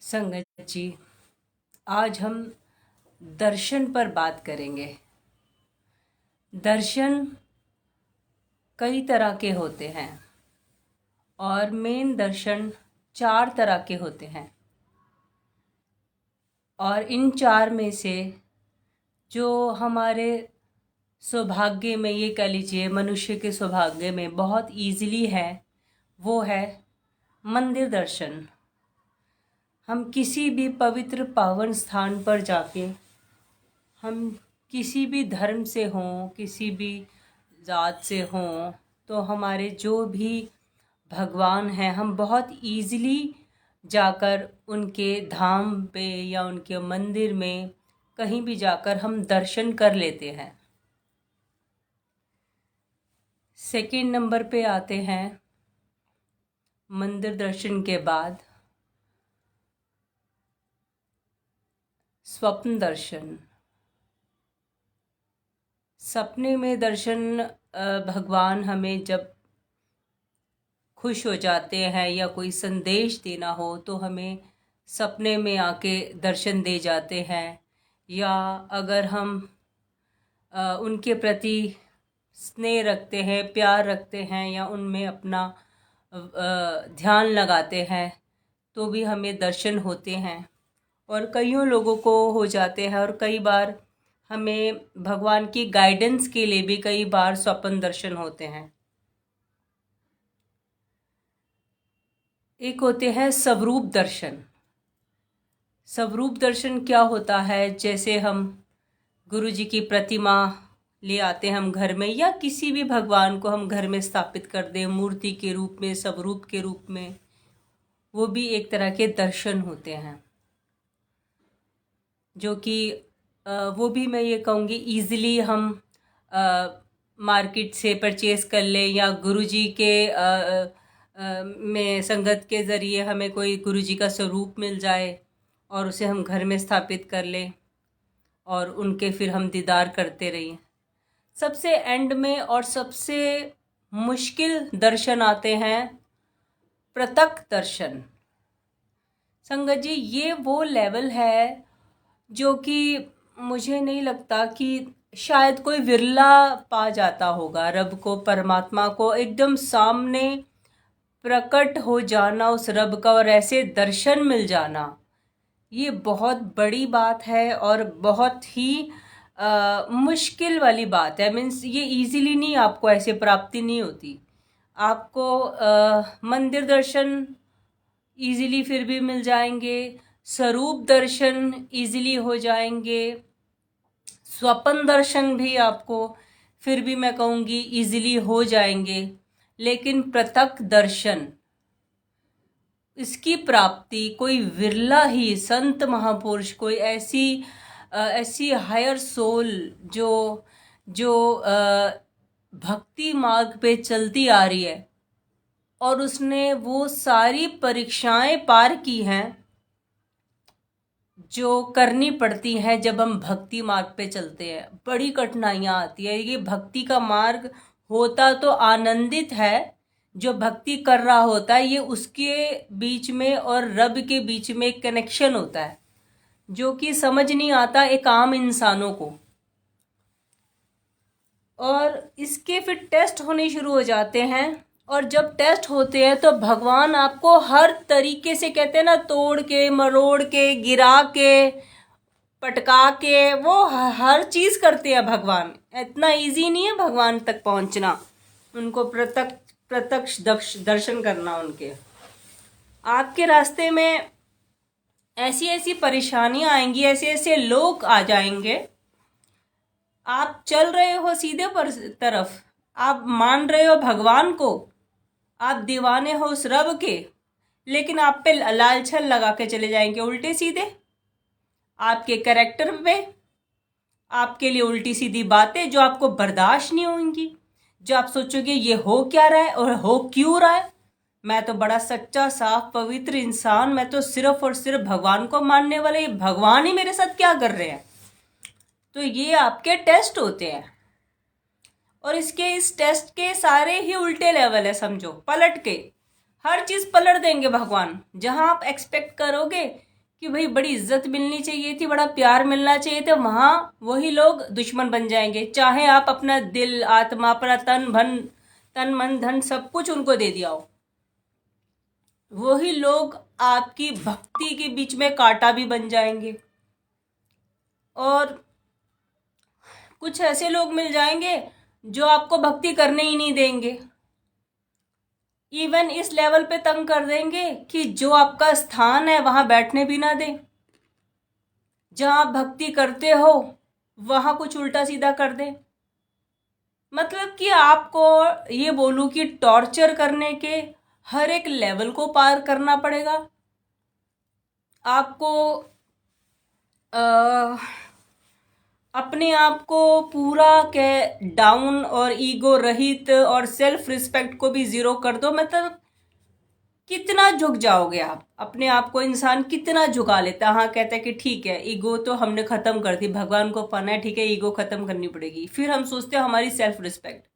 संगत जी, आज हम दर्शन पर बात करेंगे। दर्शन कई तरह के होते हैं और मेन दर्शन 4 तरह के होते हैं। और इन 4 में से जो हमारे सौभाग्य में, ये कह लीजिए मनुष्य के सौभाग्य में बहुत ईज़िली है, वो है मंदिर दर्शन। हम किसी भी पवित्र पावन स्थान पर जाके, हम किसी भी धर्म से हों, किसी भी ज़ात से हों, तो हमारे जो भी भगवान हैं, हम बहुत ईज़िली जाकर उनके धाम पे या उनके मंदिर में कहीं भी जाकर हम दर्शन कर लेते हैं। सेकंड नंबर पे आते हैं मंदिर दर्शन के बाद स्वप्न दर्शन। सपने में दर्शन भगवान हमें जब खुश हो जाते हैं या कोई संदेश देना हो तो हमें सपने में आके दर्शन दे जाते हैं। या अगर हम उनके प्रति स्नेह रखते हैं, प्यार रखते हैं या उनमें अपना ध्यान लगाते हैं तो भी हमें दर्शन होते हैं। और कईयों लोगों को हो जाते हैं और कई बार हमें भगवान की गाइडेंस के लिए भी कई बार स्वप्न दर्शन होते हैं। एक होते हैं स्वरूप दर्शन। स्वरूप दर्शन क्या होता है? जैसे हम गुरु जी की प्रतिमा ले आते हैं हम घर में, या किसी भी भगवान को हम घर में स्थापित कर दें मूर्ति के रूप में, स्वरूप के रूप में, वो भी एक तरह के दर्शन होते हैं। जो कि वो भी मैं ये कहूँगी ईज़िली हम मार्केट से परचेस कर लें, या गुरुजी के में संगत के ज़रिए हमें कोई गुरुजी का स्वरूप मिल जाए और उसे हम घर में स्थापित कर लें और उनके फिर हम दीदार करते रहें। सबसे एंड में और सबसे मुश्किल दर्शन आते हैं प्रत्यक्ष दर्शन। संगत जी, ये वो लेवल है जो कि मुझे नहीं लगता कि शायद कोई विरला पा जाता होगा। रब को, परमात्मा को एकदम सामने प्रकट हो जाना उस रब का और ऐसे दर्शन मिल जाना, ये बहुत बड़ी बात है और बहुत ही मुश्किल वाली बात है। मीन्स ये इजीली नहीं, आपको ऐसे प्राप्ति नहीं होती। आपको मंदिर दर्शन इजीली फिर भी मिल जाएंगे, स्वरूप दर्शन इजीली हो जाएंगे, स्वप्न दर्शन भी आपको फिर भी मैं कहूँगी इजीली हो जाएंगे। लेकिन प्रत्यक्ष दर्शन, इसकी प्राप्ति कोई विरला ही संत महापुरुष, कोई ऐसी हायर सोल जो जो भक्ति मार्ग पे चलती आ रही है और उसने वो सारी परीक्षाएं पार की हैं जो करनी पड़ती हैं जब हम भक्ति मार्ग पे चलते हैं। बड़ी कठिनाइयाँ आती है। ये भक्ति का मार्ग होता तो आनंदित है, जो भक्ति कर रहा होता है ये उसके बीच में और रब के बीच में एक कनेक्शन होता है जो कि समझ नहीं आता एक आम इंसानों को। और इसके फिर टेस्ट होने शुरू हो जाते हैं, और जब टेस्ट होते हैं तो भगवान आपको हर तरीके से, कहते हैं ना, तोड़ के, मरोड़ के, गिरा के, पटका के, वो हर चीज़ करते हैं भगवान। इतना इजी नहीं है भगवान तक पहुंचना, उनको प्रत्यक्ष दर्शन करना। उनके आपके रास्ते में ऐसी ऐसी परेशानियां आएंगी, ऐसे ऐसे लोग आ जाएंगे। आप चल रहे हो सीधे पर तरफ, आप मान रहे हो भगवान को, आप दीवाने हो उस रब के, लेकिन आप पे लाल छल लगा के चले जाएंगे उल्टे सीधे, आपके कैरेक्टर पे, आपके लिए उल्टी सीधी बातें जो आपको बर्दाश्त नहीं होंगी, जो आप सोचोगे ये हो क्या रहा है और हो क्यों रहा है। मैं तो बड़ा सच्चा साफ पवित्र इंसान, मैं तो सिर्फ और सिर्फ भगवान को मानने वाले, ये भगवान ही मेरे साथ क्या कर रहे हैं। तो ये आपके टेस्ट होते हैं, और इस टेस्ट के सारे ही उल्टे लेवल है। समझो, पलट के हर चीज पलट देंगे भगवान। जहां आप एक्सपेक्ट करोगे कि भाई बड़ी इज्जत मिलनी चाहिए थी, बड़ा प्यार मिलना चाहिए था, वहां वही लोग दुश्मन बन जाएंगे। चाहे आप अपना दिल, आत्मा, अपना तन मन धन सब कुछ उनको दे दिया हो, वही लोग आपकी भक्ति के बीच में कांटा भी बन जाएंगे। और कुछ ऐसे लोग मिल जाएंगे जो आपको भक्ति करने ही नहीं देंगे, इवन इस लेवल पे तंग कर देंगे कि जो आपका स्थान है वहां बैठने भी ना दें। जहां आप भक्ति करते हो वहां कुछ उल्टा सीधा कर दें। मतलब कि आपको ये बोलूं कि टॉर्चर करने के हर एक लेवल को पार करना पड़ेगा आपको। अपने आप को पूरा के डाउन और ईगो रहित और सेल्फ रिस्पेक्ट को भी जीरो कर दो। मतलब कितना झुक जाओगे आप अपने आप को, इंसान कितना झुका लेता है। हाँ, कहता है कि ठीक है ईगो तो हमने खत्म कर दी, भगवान को पाना है, ठीक है ईगो खत्म करनी पड़ेगी। फिर हम सोचते हैं हमारी सेल्फ रिस्पेक्ट,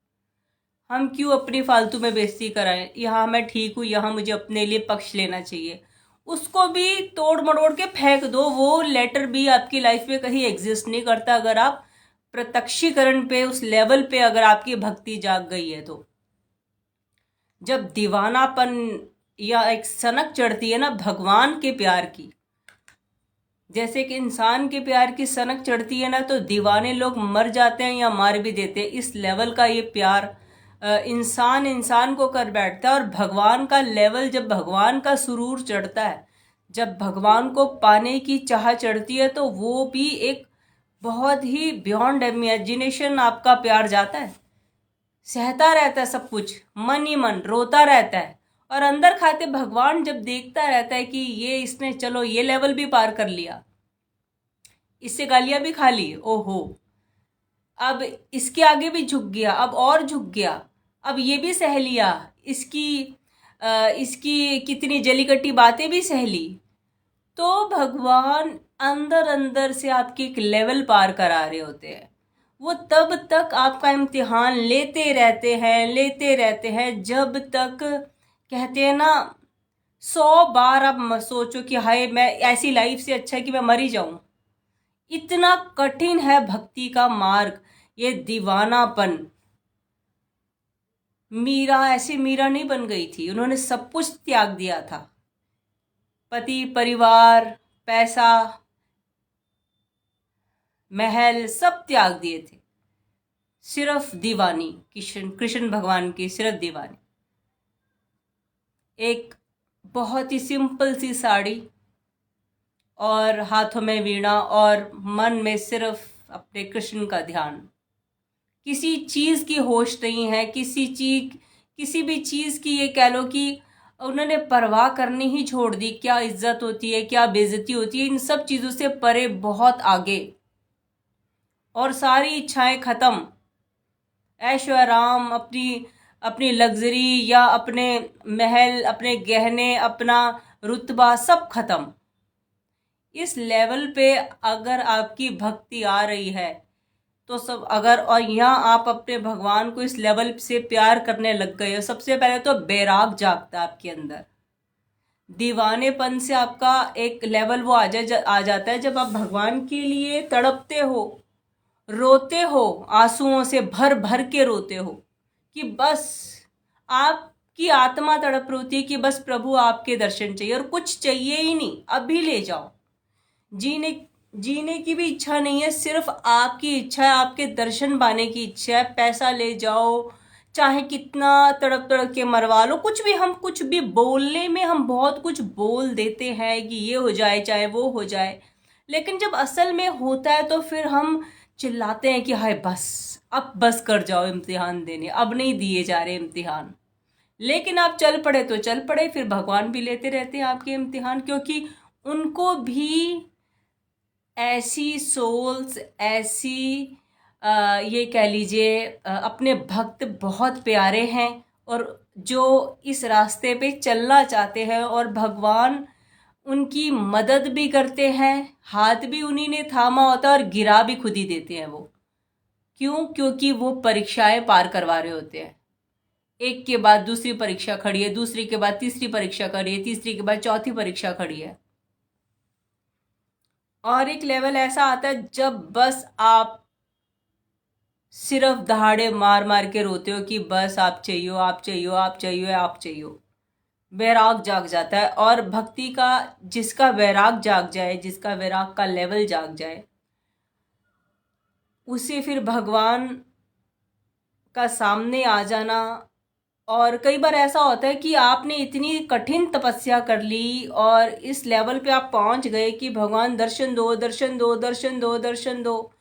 हम क्यों अपनी फालतू में बेइज्जती कराएं, यहाँ मैं ठीक हूँ, यहाँ मुझे अपने लिए पक्ष लेना चाहिए। उसको भी तोड़ मरोड़ के फेंक दो, वो लेटर भी आपकी लाइफ में कहीं एग्जिस्ट नहीं करता अगर आप प्रत्यक्षीकरण पे, उस लेवल पे अगर आपकी भक्ति जाग गई है तो। जब दीवानापन या एक सनक चढ़ती है ना भगवान के प्यार की, जैसे कि इंसान के प्यार की सनक चढ़ती है ना, तो दीवाने लोग मर जाते हैं या मार भी देते हैं। इस लेवल का ये प्यार इंसान इंसान को कर बैठता है। और भगवान का लेवल, जब भगवान का सुरूर चढ़ता है, जब भगवान को पाने की चाह चढ़ती है, तो वो भी एक बहुत ही बियॉन्ड इमेजिनेशन आपका प्यार जाता है। सहता रहता है सब कुछ, मन ही मन रोता रहता है। और अंदर खाते भगवान जब देखता रहता है कि ये इसने चलो ये लेवल भी पार कर लिया, इससे गालियां भी खा ली, ओहो अब इसके आगे भी झुक गया, अब और झुक गया, अब ये भी सह लिया, इसकी कितनी जलीकट्टी बातें भी सह ली। तो भगवान अंदर अंदर से आपके एक लेवल पार करा रहे होते हैं। वो तब तक आपका इम्तिहान लेते रहते हैं जब तक, कहते हैं ना, 100 बार आप सोचो कि हाय मैं ऐसी लाइफ से अच्छा है कि मैं मर ही जाऊं। इतना कठिन है भक्ति का मार्ग, ये दीवानापन। मीरा ऐसी मीरा नहीं बन गई थी, उन्होंने सब कुछ त्याग दिया था, पति, परिवार, पैसा, महल सब त्याग दिए थे, सिर्फ दीवानी, कृष्ण भगवान की सिर्फ दीवानी। एक बहुत ही सिंपल सी साड़ी और हाथों में वीणा और मन में सिर्फ अपने कृष्ण का ध्यान। किसी चीज़ की होश नहीं है, किसी भी चीज़ की, ये कह लो कि उन्होंने परवाह करनी ही छोड़ दी। क्या इज्जत होती है, क्या बेइज्जती होती है, इन सब चीज़ों से परे, बहुत आगे। और सारी इच्छाएं खत्म, ऐशो आराम, अपनी अपनी लग्जरी या अपने महल, अपने गहने, अपना रुतबा सब खत्म। इस लेवल पे अगर आपकी भक्ति आ रही है तो सब, अगर और यहाँ आप अपने भगवान को इस लेवल से प्यार करने लग गए हो, सबसे पहले तो बैराग जागता है आपके अंदर। दीवानेपन से आपका एक लेवल वो आ जाता है जब आप भगवान के लिए तड़पते हो, रोते हो, आंसुओं से भर भर के रोते हो कि बस आपकी आत्मा तड़प रोती है कि बस प्रभु आपके दर्शन चाहिए और कुछ चाहिए ही नहीं, अभी ले जाओ। जीने की भी इच्छा नहीं है, सिर्फ आपकी इच्छा है, आपके दर्शन पाने की इच्छा है। पैसा ले जाओ, चाहे कितना तड़प तड़प के मरवा लो, कुछ भी, हम कुछ भी बोलने में हम बहुत कुछ बोल देते हैं कि ये हो जाए चाहे वो हो जाए, लेकिन जब असल में होता है तो फिर हम चिल्लाते हैं कि हाय बस, अब बस कर जाओ इम्तिहान देने, अब नहीं दिए जा रहे इम्तिहान। लेकिन आप चल पड़े तो चल पड़े, फिर भगवान भी लेते रहते हैं आपके इम्तिहान, क्योंकि उनको भी ऐसी सोल्स, ऐसी ये कह लीजिए अपने भक्त बहुत प्यारे हैं और जो इस रास्ते पे चलना चाहते हैं, और भगवान उनकी मदद भी करते हैं, हाथ भी उन्हीं ने थामा होता है और गिरा भी खुद ही देते हैं वो। क्यों? क्योंकि वो परीक्षाएं पार करवा रहे होते हैं। एक के बाद दूसरी परीक्षा खड़ी है, दूसरी के बाद तीसरी परीक्षा खड़ी है, तीसरी के बाद चौथी परीक्षा खड़ी है। और एक लेवल ऐसा आता है जब बस आप सिर्फ दहाड़े मार मार के रोते हो कि बस आप चाहिए, आप चाहिए, आप चाहिए, आप चाहिए। वैराग जाग जाता है। और भक्ति का जिसका वैराग जाग जाए, जिसका वैराग का लेवल जाग जाए, उसे फिर भगवान का सामने आ जाना। और कई बार ऐसा होता है कि आपने इतनी कठिन तपस्या कर ली और इस लेवल पे आप पहुंच गए कि भगवान दर्शन दो, दर्शन दो, दर्शन दो, दर्शन दो।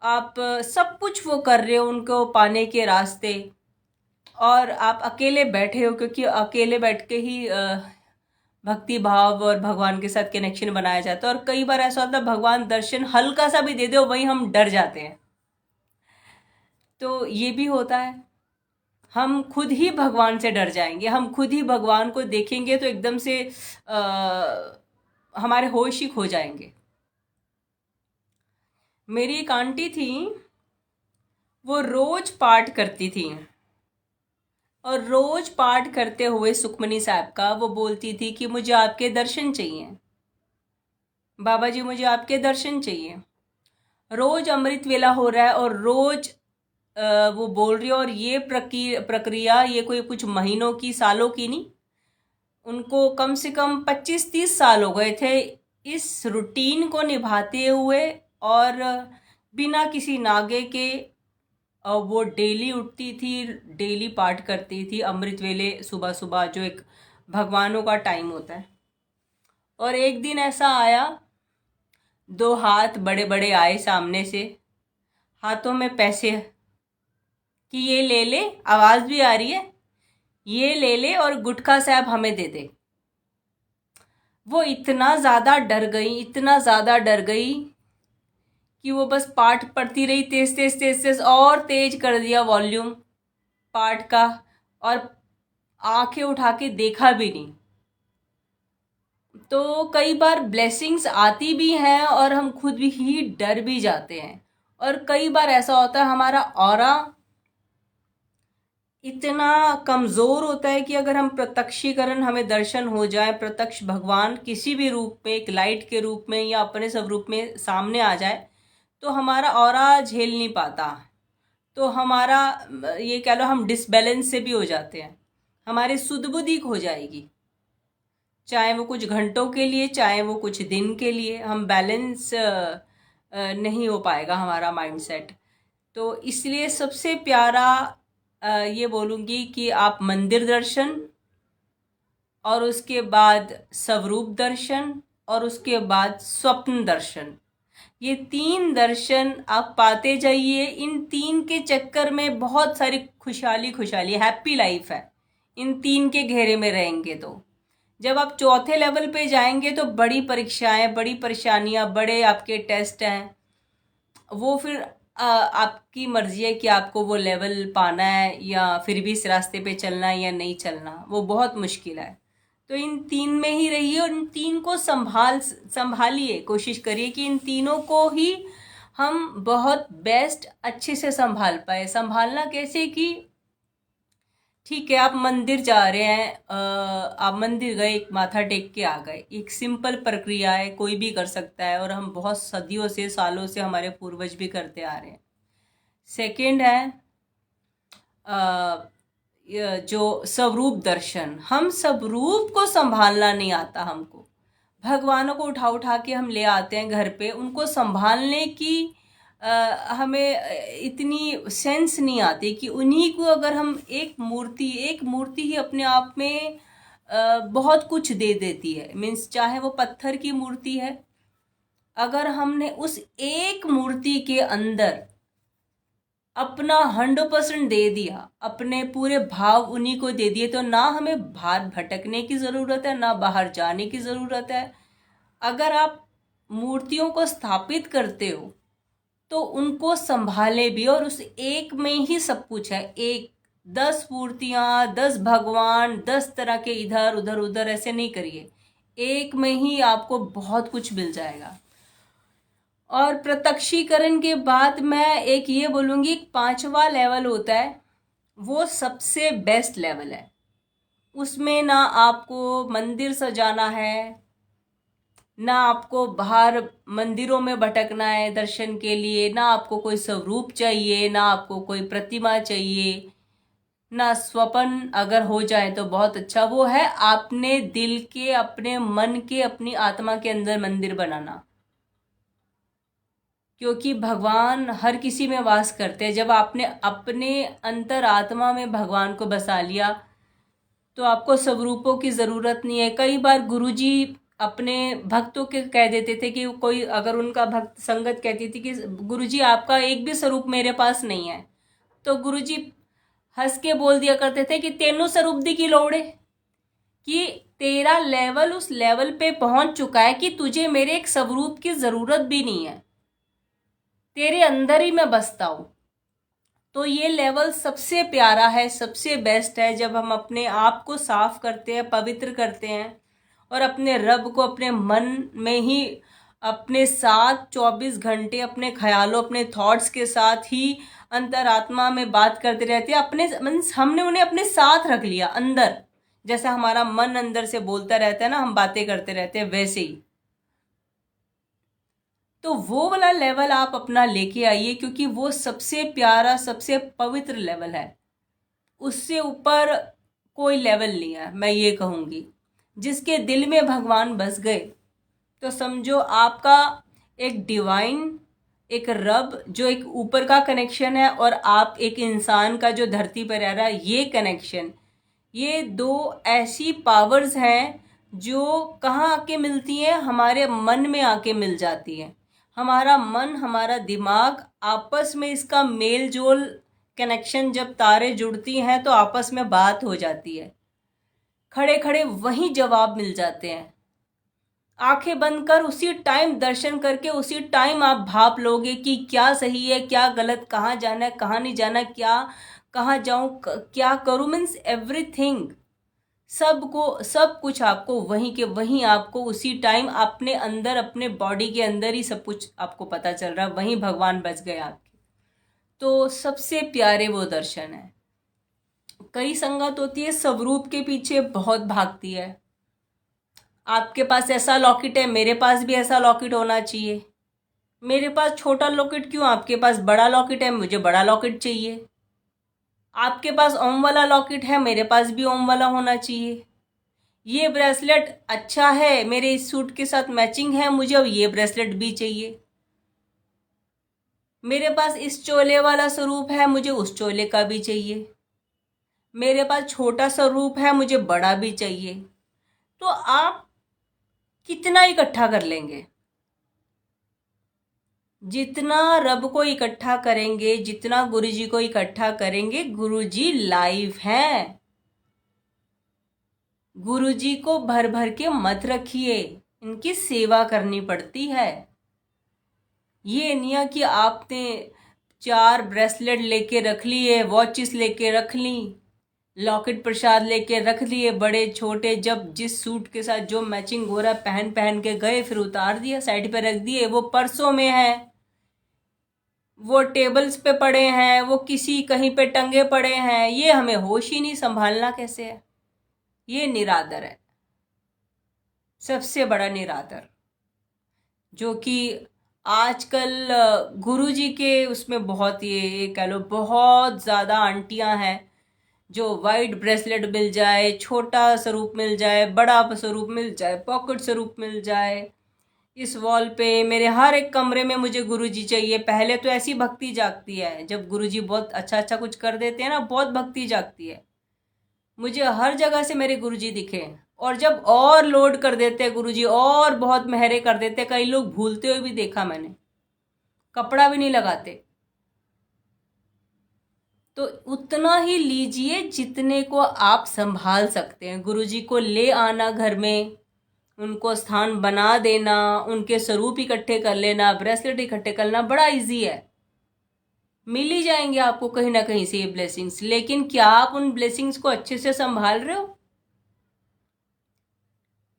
आप सब कुछ वो कर रहे हो उनको पाने के रास्ते, और आप अकेले बैठे हो, क्योंकि अकेले बैठ के ही भक्ति भाव और भगवान के साथ कनेक्शन बनाया जाता है। और कई बार ऐसा होता है भगवान दर्शन हल्का सा भी दे दो, वहीं हम डर जाते हैं। तो ये भी होता है, हम खुद ही भगवान से डर जाएंगे, हम खुद ही भगवान को देखेंगे तो एकदम से हमारे होश ही खो जाएंगे। मेरी एक आंटी थी, वो रोज पाठ करती थी, और रोज पाठ करते हुए सुखमनी साहब का वो बोलती थी कि मुझे आपके दर्शन चाहिए, बाबा जी मुझे आपके दर्शन चाहिए। रोज अमृत वेला हो रहा है और रोज वो बोल रही है, और ये प्रक्रिया ये कोई कुछ महीनों की, सालों की नहीं, उनको कम से कम 25-30 साल हो गए थे इस रूटीन को निभाते हुए। और बिना किसी नागे के वो डेली उठती थी, डेली पाठ करती थी अमृत वेले, सुबह सुबह जो एक भगवानों का टाइम होता है। और एक दिन ऐसा आया, दो हाथ बड़े बड़े आए सामने से, हाथों में पैसे, कि ये ले ले, आवाज भी आ रही है, ये ले ले और गुटखा साहब हमें दे दे। वो इतना ज्यादा डर गई, इतना ज्यादा डर गई कि वो बस पाठ पढ़ती रही, तेज तेज तेज तेज, और तेज कर दिया वॉल्यूम पाठ का, और आंखें उठा के देखा भी नहीं। तो कई बार ब्लेसिंग्स आती भी हैं और हम खुद भी ही डर भी जाते हैं। और कई बार ऐसा होता है हमारा ऑरा इतना कमजोर होता है कि अगर हम प्रत्यक्षीकरण, हमें दर्शन हो जाए, प्रत्यक्ष भगवान किसी भी रूप में, एक लाइट के रूप में या अपने स्वरूप में सामने आ जाए, तो हमारा ऑरा झेल नहीं पाता। तो हमारा ये कह लो हम डिसबैलेंस से भी हो जाते हैं, हमारी सुध बुद्धि खो जाएगी, चाहे वो कुछ घंटों के लिए, चाहे वो कुछ दिन के लिए, हम बैलेंस नहीं हो पाएगा हमारा माइंडसेट। तो इसलिए सबसे प्यारा ये बोलूँगी कि आप मंदिर दर्शन, और उसके बाद स्वरूप दर्शन, और उसके बाद स्वप्न दर्शन, ये 3 दर्शन आप पाते जाइए। इन 3 के चक्कर में बहुत सारी खुशहाली, खुशहाली हैप्पी लाइफ है, इन 3 के घेरे में रहेंगे। तो जब आप चौथे लेवल पे जाएंगे तो बड़ी परीक्षाएं, बड़ी परेशानियां, बड़े आपके टेस्ट हैं, वो फिर आपकी मर्जी है कि आपको वो लेवल पाना है या फिर भी इस रास्ते पे चलना है या नहीं चलना, वो बहुत मुश्किल है। तो इन 3 में ही रहिए और इन 3 को संभालिए, कोशिश करिए कि इन तीनों को ही हम बहुत बेस्ट अच्छे से संभाल पाए। संभालना कैसे कि ठीक है, आप मंदिर जा रहे हैं, आप मंदिर गए, एक माथा टेक के आ गए, एक सिंपल प्रक्रिया है, कोई भी कर सकता है, और हम बहुत सदियों से, सालों से हमारे पूर्वज भी करते आ रहे हैं। सेकंड है जो स्वरूप दर्शन, हम स्वरूप को संभालना नहीं आता हमको, भगवानों को उठा उठा के हम ले आते हैं घर पे, उनको संभालने की हमें इतनी सेंस नहीं आती कि उन्हीं को अगर हम एक मूर्ति ही अपने आप में बहुत कुछ दे देती है। मीन्स चाहे वो पत्थर की मूर्ति है, अगर हमने उस एक मूर्ति के अंदर अपना 100% दे दिया, अपने पूरे भाव उन्हीं को दे दिए, तो ना हमें बाहर भटकने की ज़रूरत है, ना बाहर जाने की ज़रूरत है। अगर आप मूर्तियों को स्थापित करते हो तो उनको संभाले भी, और उस एक में ही सब कुछ है। एक 10 मूर्तियां, 10 भगवान, 10 तरह के इधर उधर उधर ऐसे नहीं करिए, एक में ही आपको बहुत कुछ मिल जाएगा। और प्रत्यक्षीकरण के बाद मैं एक ये बोलूँगी, 5वां लेवल होता है, वो सबसे बेस्ट लेवल है। उसमें ना आपको मंदिर सजाना है, ना आपको बाहर मंदिरों में भटकना है दर्शन के लिए, ना आपको कोई स्वरूप चाहिए, ना आपको कोई प्रतिमा चाहिए, ना स्वप्न अगर हो जाए तो बहुत अच्छा। वो है आपने दिल के, अपने मन के, अपनी आत्मा के अंदर मंदिर बनाना। क्योंकि भगवान हर किसी में वास करते हैं। जब आपने अपने अंतर आत्मा में भगवान को बसा लिया तो आपको स्वरूपों की ज़रूरत नहीं है। कई बार गुरुजी अपने भक्तों के कह देते थे कि कोई अगर उनका भक्त संगत कहती थी कि गुरुजी आपका एक भी स्वरूप मेरे पास नहीं है, तो गुरुजी हंस के बोल दिया करते थे कि तेनू स्वरूप दी की लोड़ है, कि तेरा लेवल उस लेवल पे पहुंच चुका है कि तुझे मेरे एक स्वरूप की ज़रूरत भी नहीं है, तेरे अंदर ही मैं बसता हूं। तो ये लेवल सबसे प्यारा है, सबसे बेस्ट है, जब हम अपने आप को साफ करते हैं, पवित्र करते हैं और अपने रब को अपने मन में ही अपने साथ 24 घंटे अपने ख्यालों, अपने थॉट्स के साथ ही अंतरात्मा में बात करते रहते हैं। अपने मीन्स हमने उन्हें अपने साथ रख लिया अंदर, जैसा हमारा मन अंदर से बोलता रहता है ना, हम बातें करते रहते हैं वैसे ही। तो वो वाला लेवल आप अपना लेके आइए, क्योंकि वो सबसे प्यारा, सबसे पवित्र लेवल है। उससे ऊपर कोई लेवल नहीं है, मैं ये कहूँगी। जिसके दिल में भगवान बस गए तो समझो आपका एक डिवाइन, एक रब जो एक ऊपर का कनेक्शन है, और आप एक इंसान का जो धरती पर रह रहा है, ये कनेक्शन, ये दो ऐसी पावर्स हैं जो कहाँ आके मिलती हैं, हमारे मन में आके मिल जाती हैं। हमारा मन, हमारा दिमाग आपस में इसका मेल जोल, कनेक्शन, जब तारे जुड़ती हैं तो आपस में बात हो जाती है। खड़े खड़े वहीं जवाब मिल जाते हैं। आंखें बंद कर उसी टाइम दर्शन करके उसी टाइम आप भाप लोगे कि क्या सही है, क्या गलत, कहाँ जाना है, कहाँ नहीं जाना, क्या कहाँ जाऊं, क्या करूं, मीन्स एवरीथिंग, सबको सब कुछ आपको वहीं के वहीं, आपको उसी टाइम अपने अंदर, अपने बॉडी के अंदर ही सब कुछ आपको पता चल रहा है। वहीं भगवान बच गए आपके। तो सबसे प्यारे वो दर्शन है। कई संगत होती है स्वरूप के पीछे बहुत भागती है। आपके पास ऐसा लॉकेट है, मेरे पास भी ऐसा लॉकेट होना चाहिए। मेरे पास छोटा लॉकेट क्यों, आपके पास बड़ा लॉकेट है, मुझे बड़ा लॉकेट चाहिए। आपके पास ओम वाला लॉकेट है, मेरे पास भी ओम वाला होना चाहिए। ये ब्रेसलेट अच्छा है, मेरे इस सूट के साथ मैचिंग है, मुझे अब ये ब्रेसलेट भी चाहिए। मेरे पास इस चोले वाला स्वरूप है, मुझे उस चोले का भी चाहिए। मेरे पास छोटा स्वरूप है, मुझे बड़ा भी चाहिए। तो आप कितना इकट्ठा कर लेंगे? जितना रब को इकट्ठा करेंगे, जितना गुरुजी को इकट्ठा करेंगे, गुरुजी लाइव हैं। गुरुजी को भर भर के मत रखिए, इनकी सेवा करनी पड़ती है। ये नहीं है कि आपने 4 ब्रेसलेट लेके रख लिए, वॉचेस लेके रख ली, लॉकेट प्रसाद लेके रख लिए, बड़े छोटे, जब जिस सूट के साथ जो मैचिंग हो रहा है पहन पहन के गए, फिर उतार दिया, साइड पे रख दिए। वो परसों में है, वो टेबल्स पे पड़े हैं, वो किसी कहीं पे टंगे पड़े हैं, ये हमें होश ही नहीं, संभालना कैसे है। ये निरादर है, सबसे बड़ा निरादर, जो कि आजकल गुरुजी के उसमें बहुत, ये कह लो बहुत ज़्यादा आंटियां हैं जो वाइट ब्रेसलेट मिल जाए, छोटा स्वरूप मिल जाए, बड़ा स्वरूप मिल जाए, पॉकेट स्वरूप मिल जाए, इस वॉल पे मेरे हर एक कमरे में मुझे गुरुजी चाहिए। पहले तो ऐसी भक्ति जागती है जब गुरुजी बहुत अच्छा अच्छा कुछ कर देते हैं ना, बहुत भक्ति जागती है, मुझे हर जगह से मेरे गुरुजी दिखे। और जब और लोड कर देते हैं गुरुजी, और बहुत मेहरे कर देते हैं, कई लोग भूलते हुए भी देखा मैंने, कपड़ा भी नहीं लगाते। तो उतना ही लीजिए जितने को आप संभाल सकते हैं। गुरुजी को ले आना घर में, उनको स्थान बना देना, उनके स्वरूप इकट्ठे कर लेना, ब्रेसलेट इकट्ठे करना बड़ा इजी है। मिल ही जाएंगे आपको कहीं ना कहीं से ये ब्लेसिंग्स, लेकिन क्या आप उन ब्लेसिंग्स को अच्छे से संभाल रहे हो?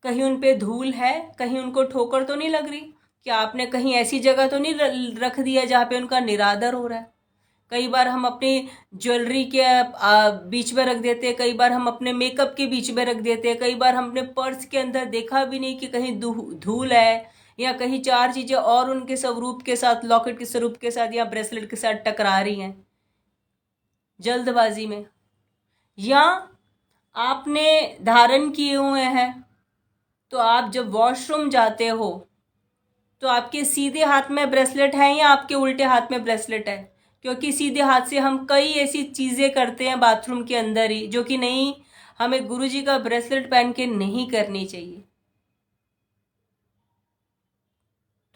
कहीं उन पे धूल है, कहीं उनको ठोकर तो नहीं लग रही? क्या आपने कहीं ऐसी जगह तो नहीं रख दिया जहाँ पे उनका निरादर हो रहा है? कई बार हम अपनी ज्वेलरी के बीच में रख देते हैं, कई बार हम अपने मेकअप के बीच में रख देते हैं, कई बार हम अपने पर्स के अंदर देखा भी नहीं कि कहीं धूल है या कहीं चार चीज़ें और उनके स्वरूप के साथ, लॉकेट के स्वरूप के साथ या ब्रेसलेट के साथ टकरा रही हैं जल्दबाजी में। या आपने धारण किए हुए हैं तो आप जब वॉशरूम जाते हो तो आपके सीधे हाथ में ब्रेसलेट है या आपके उल्टे हाथ में ब्रेसलेट है, क्योंकि सीधे हाथ से हम कई ऐसी चीज़ें करते हैं बाथरूम के अंदर ही जो कि नहीं, हमें गुरुजी का ब्रेसलेट पहन के नहीं करनी चाहिए।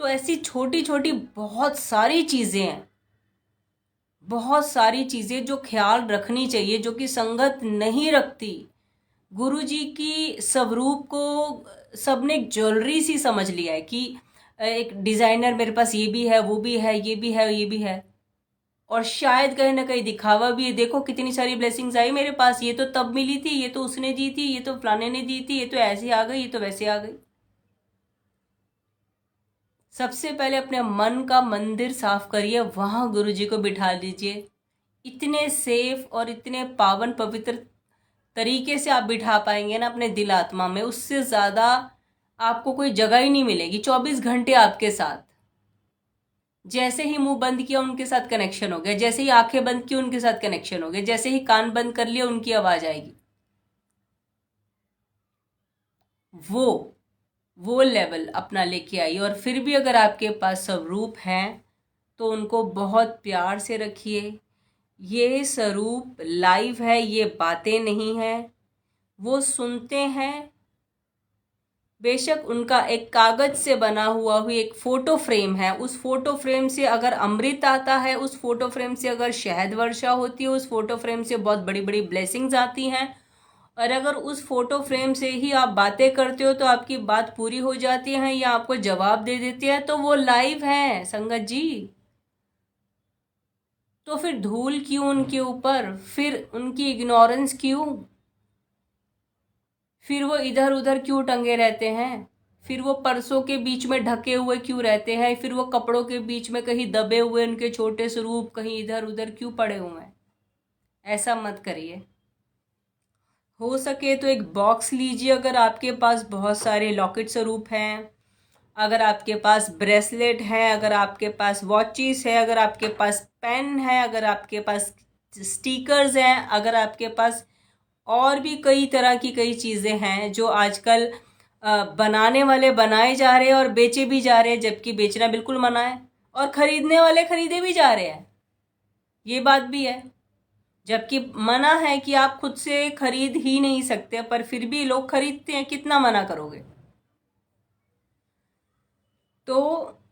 तो ऐसी छोटी छोटी बहुत सारी चीज़ें हैं, बहुत सारी चीज़ें जो ख्याल रखनी चाहिए, जो कि संगत नहीं रखती। गुरुजी की स्वरूप को सबने ज्वेलरी सी समझ लिया है कि एक डिज़ाइनर मेरे पास ये भी है, वो भी है, ये भी है, ये भी है, और शायद कहीं ना कहीं दिखावा भी है। देखो कितनी सारी ब्लेसिंग्स आई मेरे पास, ये तो तब मिली थी, ये तो उसने दी थी, ये तो फलाने ने दी थी, ये तो ऐसे आ गई, ये तो वैसे आ गई। सबसे पहले अपने मन का मंदिर साफ करिए, वहां गुरुजी को बिठा दीजिए। इतने सेफ और इतने पावन पवित्र तरीके से आप बिठा पाएंगे ना अपने दिल आत्मा में, उससे ज़्यादा आपको कोई जगह ही नहीं मिलेगी। 24 घंटे आपके साथ। जैसे ही मुंह बंद किया उनके साथ कनेक्शन हो गया, जैसे ही आंखें बंद की उनके साथ कनेक्शन हो गया, जैसे ही कान बंद कर लिया उनकी आवाज आएगी। वो लेवल अपना लेके आइए। और फिर भी अगर आपके पास स्वरूप है तो उनको बहुत प्यार से रखिए। ये स्वरूप लाइव है, ये बातें नहीं है। वो सुनते हैं, बेशक उनका एक कागज से बना हुई एक फोटो फ्रेम है, उस फोटो फ्रेम से अगर अमृत आता है, उस फोटो फ्रेम से अगर शहद वर्षा होती है, उस फोटो फ्रेम से बहुत बड़ी बड़ी ब्लेसिंग्स आती हैं, और अगर उस फोटो फ्रेम से ही आप बातें करते हो तो आपकी बात पूरी हो जाती है या आपको जवाब दे देती है, तो वो लाइव है संगत जी। तो फिर धूल क्यों उनके ऊपर, फिर उनकी इग्नोरेंस क्यों, फिर वो इधर उधर क्यों टंगे रहते हैं, फिर वो पर्सों के बीच में ढके हुए क्यों रहते हैं, फिर वो कपड़ों के बीच में कहीं दबे हुए उनके छोटे स्वरूप कहीं इधर उधर क्यों पड़े हुए हैं। ऐसा मत करिए। हो सके तो एक बॉक्स लीजिए, अगर आपके पास बहुत सारे लॉकेट स्वरूप हैं, अगर आपके पास ब्रेसलेट है, अगर आपके पास वॉचेस है, अगर आपके पास पेन है, अगर आपके पास स्टिकर्स हैं, अगर आपके पास और भी कई तरह की कई चीज़ें हैं जो आजकल बनाने वाले बनाए जा रहे हैं और बेचे भी जा रहे हैं, जबकि बेचना बिल्कुल मना है, और खरीदने वाले खरीदे भी जा रहे हैं। ये बात भी है, जबकि मना है कि आप खुद से खरीद ही नहीं सकते, पर फिर भी लोग खरीदते हैं। कितना मना करोगे। तो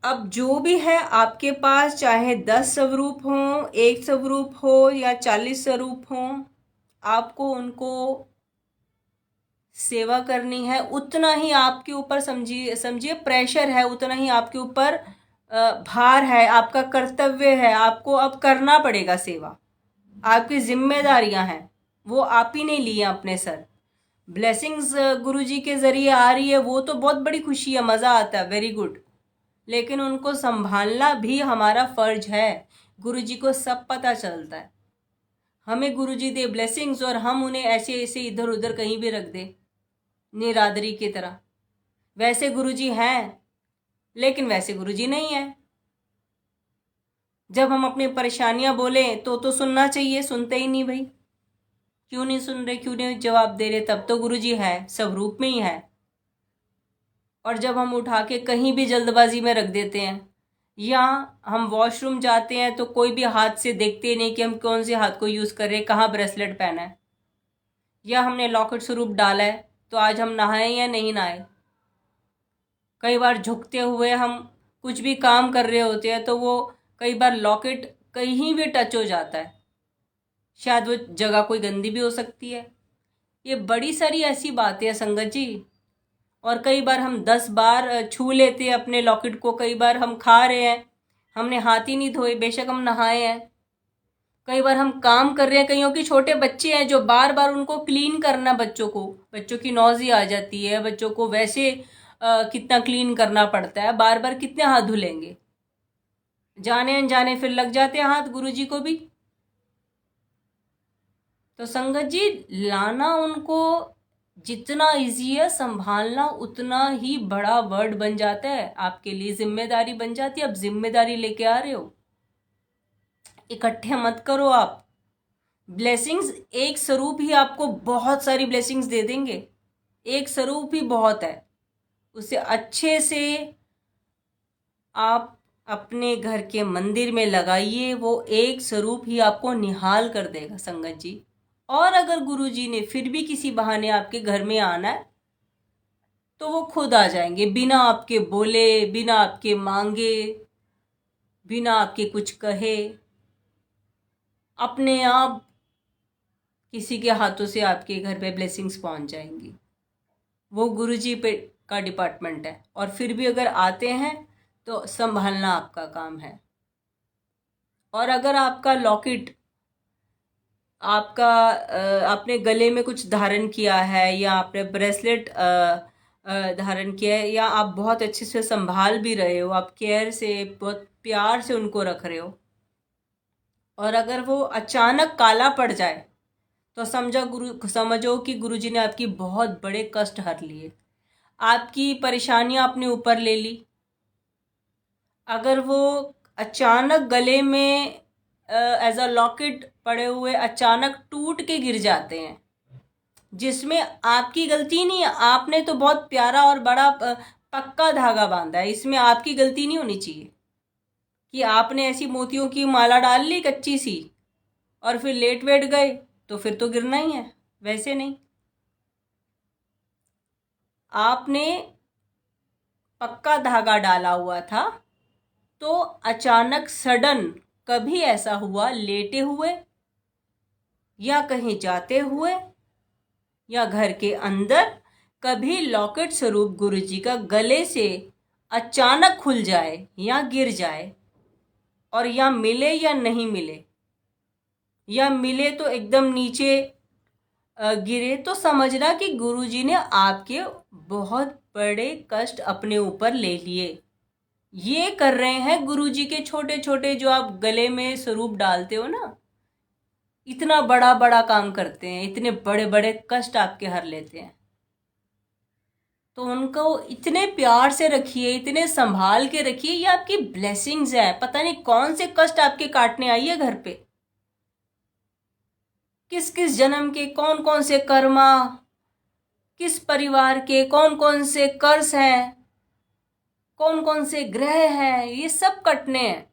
अब जो भी है आपके पास, चाहे 10 स्वरूप हो, 1 स्वरूप हो या 40 स्वरूप हो, आपको उनको सेवा करनी है। उतना ही आपके ऊपर समझिए समझिए प्रेशर है, उतना ही आपके ऊपर भार है, आपका कर्तव्य है, आपको अब करना पड़ेगा सेवा। आपकी जिम्मेदारियां हैं, वो आप ही नहीं लिए अपने सर। ब्लेसिंग्स गुरुजी के जरिए आ रही है, वो तो बहुत बड़ी खुशी है, मज़ा आता है, वेरी गुड, लेकिन उनको संभालना भी हमारा फर्ज है। गुरुजी को सब पता चलता है। हमें गुरुजी दे ब्लेसिंग्स और हम उन्हें ऐसे ऐसे इधर उधर कहीं भी रख दे निरादरी की तरह। वैसे गुरुजी हैं लेकिन वैसे गुरुजी नहीं है। जब हम अपनी परेशानियां बोले तो सुनना चाहिए, सुनते ही नहीं भाई। क्यों नहीं सुन रहे, क्यों नहीं जवाब दे रहे, तब तो गुरुजी है, सब रूप में ही है। और जब हम उठा के कहीं भी जल्दबाजी में रख देते हैं, या हम वॉशरूम जाते हैं तो कोई भी हाथ से देखते नहीं कि हम कौन से हाथ को यूज़ कर रहे हैं, कहाँ ब्रेसलेट पहना है, या हमने लॉकेट स्वरूप डाला है, तो आज हम नहाए या नहीं नहाए। कई बार झुकते हुए हम कुछ भी काम कर रहे होते हैं तो वो कई बार लॉकेट कहीं भी टच हो जाता है, शायद वो जगह कोई गंदी भी हो सकती है। ये बड़ी सारी ऐसी बातें हैं संगत जी। और कई बार हम 10 बार छू लेते हैं अपने लॉकेट को। कई बार हम खा रहे हैं, हमने हाथ ही नहीं धोए, बेशक हम नहाए हैं। कई बार हम काम कर रहे हैं, कईयों के छोटे बच्चे हैं जो बार बार उनको क्लीन करना, बच्चों की नौजी आ जाती है, बच्चों को वैसे कितना क्लीन करना पड़ता है, बार बार कितने हाथ धुलेंगे, जाने अनजाने फिर लग जाते हैं हाथ गुरुजी को भी। तो संगत जी, लाना उनको जितना इजी है, संभालना उतना ही बड़ा वर्ड बन जाता है, आपके लिए जिम्मेदारी बन जाती है। अब जिम्मेदारी लेके आ रहे हो, इकट्ठे मत करो आप। ब्लेसिंग्स एक स्वरूप ही आपको बहुत सारी ब्लेसिंग्स दे देंगे, एक स्वरूप ही बहुत है। उसे अच्छे से आप अपने घर के मंदिर में लगाइए, वो एक स्वरूप ही आपको निहाल कर देगा संगत जी। और अगर गुरुजी ने फिर भी किसी बहाने आपके घर में आना है तो वो खुद आ जाएंगे, बिना आपके बोले, बिना आपके मांगे, बिना आपके कुछ कहे, अपने आप किसी के हाथों से आपके घर पे ब्लेसिंग्स पहुंच जाएंगी। वो गुरुजी पे का डिपार्टमेंट है। और फिर भी अगर आते हैं तो संभालना आपका काम है। और अगर आपका लॉकेट, आपका आपने गले में कुछ धारण किया है, या आपने ब्रेसलेट धारण किया है, या आप बहुत अच्छे से संभाल भी रहे हो, आप केयर से बहुत प्यार से उनको रख रहे हो, और अगर वो अचानक काला पड़ जाए तो समझो कि गुरुजी ने आपकी बहुत बड़े कष्ट हर लिए, आपकी परेशानियां अपने ऊपर ले ली। अगर वो अचानक गले में एज अ लॉकेट पड़े हुए अचानक टूट के गिर जाते हैं, जिसमें आपकी गलती नहीं है, आपने तो बहुत प्यारा और बड़ा पक्का धागा बांधा है, इसमें आपकी गलती नहीं होनी चाहिए कि आपने ऐसी मोतियों की माला डाल ली कच्ची सी और फिर लेट वेट गए तो फिर तो गिरना ही है। वैसे नहीं, आपने पक्का धागा डाला हुआ था, तो अचानक सडन कभी ऐसा हुआ लेटे हुए या कहीं जाते हुए या घर के अंदर, कभी लॉकेट स्वरूप गुरुजी का गले से अचानक खुल जाए या गिर जाए, और या मिले या नहीं मिले, या मिले तो एकदम नीचे गिरे, तो समझना कि गुरुजी ने आपके बहुत बड़े कष्ट अपने ऊपर ले लिए। ये कर रहे हैं गुरुजी के छोटे छोटे जो आप गले में स्वरूप डालते हो ना, इतना बड़ा बड़ा काम करते हैं, इतने बड़े बड़े कष्ट आपके हर लेते हैं। तो उनको इतने प्यार से रखिए, इतने संभाल के रखिए, ये आपकी ब्लेसिंग्स है। पता नहीं कौन से कष्ट आपके काटने आई है घर पे, किस किस जन्म के, कौन कौन से कर्मा, किस परिवार के कौन कौन से कर्ज हैं, कौन कौन से ग्रह हैं, ये सब कटने हैं।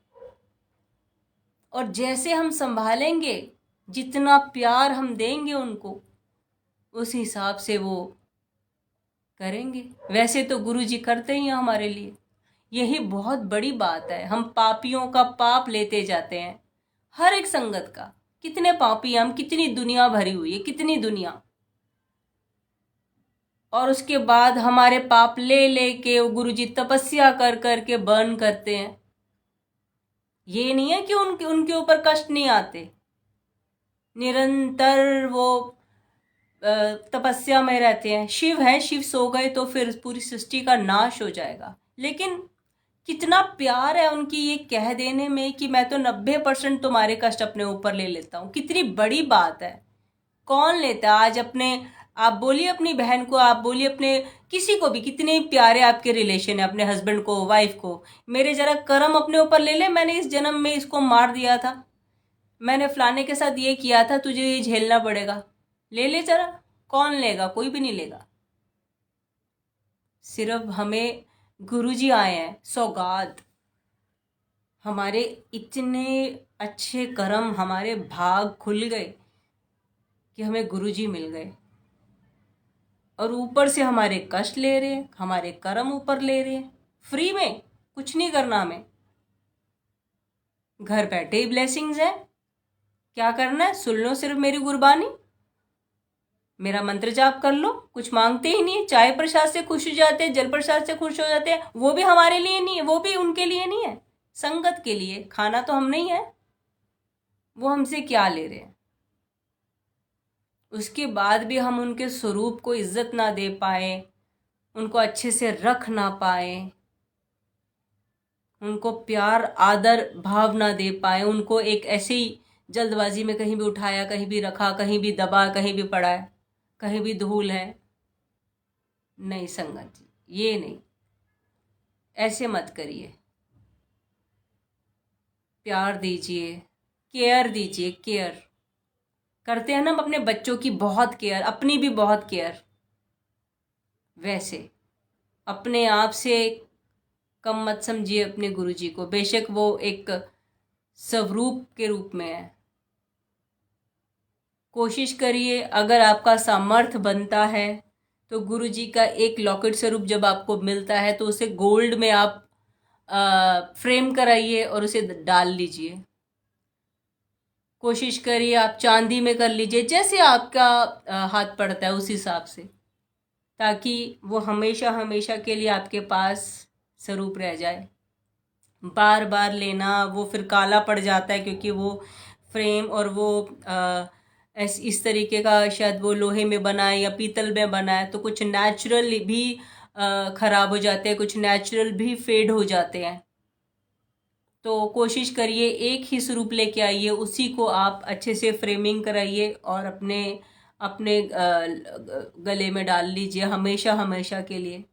और जैसे हम संभालेंगे, जितना प्यार हम देंगे उनको, उस हिसाब से वो करेंगे। वैसे तो गुरुजी करते ही हैं हमारे लिए, यही बहुत बड़ी बात है। हम पापियों का पाप लेते जाते हैं, हर एक संगत का। कितने पापी हम, कितनी दुनिया भरी हुई है, कितनी दुनिया, और उसके बाद हमारे पाप ले लेके वो गुरुजी तपस्या कर करके बर्न करते हैं। ये नहीं है कि उनके उनके ऊपर कष्ट नहीं आते, निरंतर वो तपस्या में रहते हैं। शिव है, शिव सो गए तो फिर पूरी सृष्टि का नाश हो जाएगा, लेकिन कितना प्यार है उनकी ये कह देने में कि मैं तो 90% तुम्हारे कष्ट अपने ऊपर ले लेता हूँ। कितनी बड़ी बात है। कौन लेता है आज अपने, आप बोलिए अपनी बहन को, आप बोलिए अपने किसी को भी, कितने प्यारे आपके रिलेशन है अपने हस्बैंड को, वाइफ को, मेरे जरा कर्म अपने ऊपर ले ले, मैंने इस जन्म में इसको मार दिया था, मैंने फलाने के साथ ये किया था, तुझे ये झेलना पड़ेगा, ले ले जरा। कौन लेगा? कोई भी नहीं लेगा। सिर्फ हमें गुरुजी आए हैं, सौगात। हमारे इतने अच्छे कर्म, हमारे भाग खुल गए कि हमें गुरुजी मिल गए, और ऊपर से हमारे कष्ट ले रहे हैं, हमारे कर्म ऊपर ले रहे हैं, फ्री में। कुछ नहीं करना हमें, घर बैठे ही ब्लेसिंग्स है। क्या करना है? सुन लो सिर्फ मेरी गुरबानी, मेरा मंत्र जाप कर लो, कुछ मांगते ही नहीं। चाय प्रसाद से खुश हो जाते हैं, जल प्रसाद से खुश हो जाते हैं, वो भी हमारे लिए नहीं है, वो भी उनके लिए नहीं है, संगत के लिए। खाना तो हम नहीं है, वो हमसे क्या ले रहे हैं। उसके बाद भी हम उनके स्वरूप को इज्जत ना दे पाए, उनको अच्छे से रख ना पाए, उनको प्यार आदर भाव ना दे पाए, उनको एक ऐसी जल्दबाजी में कहीं भी उठाया, कहीं भी रखा, कहीं भी दबा, कहीं भी पड़ा है, कहीं भी धूल है। नहीं संगत जी, ये नहीं, ऐसे मत करिए। प्यार दीजिए, केयर दीजिए। केयर करते हैं ना हम अपने बच्चों की, बहुत केयर, अपनी भी बहुत केयर। वैसे अपने आप से कम मत समझिए अपने गुरुजी को, बेशक वो एक स्वरूप के रूप में है। कोशिश करिए, अगर आपका सामर्थ्य बनता है तो गुरुजी का एक लॉकेट स्वरूप जब आपको मिलता है तो उसे गोल्ड में आप फ्रेम कराइए और उसे डाल लीजिए। कोशिश करिए आप चांदी में कर लीजिए, जैसे आपका हाथ पड़ता है उस हिसाब से, ताकि वो हमेशा हमेशा के लिए आपके पास स्वरूप रह जाए। बार बार लेना वो फिर काला पड़ जाता है, क्योंकि वो फ्रेम और वो इस तरीके का शायद वो लोहे में बना है या पीतल में बना है, तो कुछ नेचुरल भी खराब हो जाते हैं, कुछ नेचुरल भी फेड हो जाते हैं। तो कोशिश करिए एक ही स्वरूप लेके आइए, उसी को आप अच्छे से फ्रेमिंग कराइए और अपने अपने गले में डाल लीजिए हमेशा हमेशा के लिए।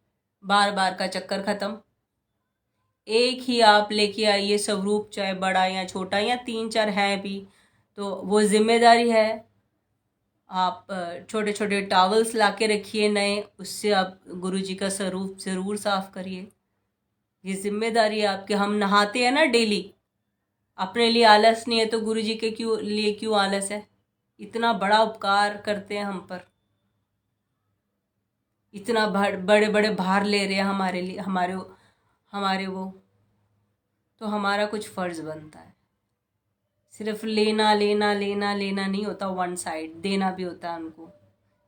बार बार का चक्कर खत्म। एक ही आप लेके आइए स्वरूप, चाहे बड़ा या छोटा या तीन चार है भी, तो वो जिम्मेदारी है। आप छोटे छोटे टॉवल्स ला के रखिए नए, उससे आप गुरुजी का स्वरूप ज़रूर साफ करिए। ये जिम्मेदारी है आपके। हम नहाते हैं ना डेली, अपने लिए आलस नहीं है तो गुरुजी के लिए क्यों आलस है? इतना बड़ा उपकार करते हैं हम पर, इतना बड़े बड़े भार ले रहे हैं हमारे लिए, हमारे वो, तो हमारा कुछ फर्ज बनता है। सिर्फ लेना लेना लेना लेना नहीं होता, वन साइड देना भी होता है उनको।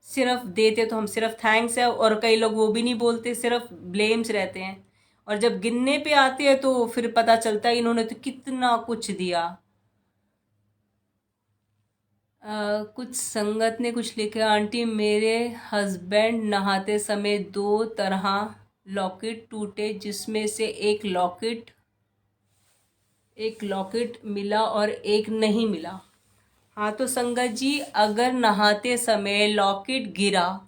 सिर्फ देते तो हम सिर्फ थैंक्स है, और कई लोग वो भी नहीं बोलते, सिर्फ ब्लेम्स रहते हैं। और जब गिनने पे आते हैं तो फिर पता चलता है इन्होंने तो कितना कुछ दिया। कुछ संगत ने कुछ लिखा, आंटी मेरे हस्बैंड नहाते समय दो तरह लॉकेट टूटे, जिसमें से एक लॉकेट मिला और एक नहीं मिला। हाँ तो संगत जी, अगर नहाते समय लॉकेट गिरा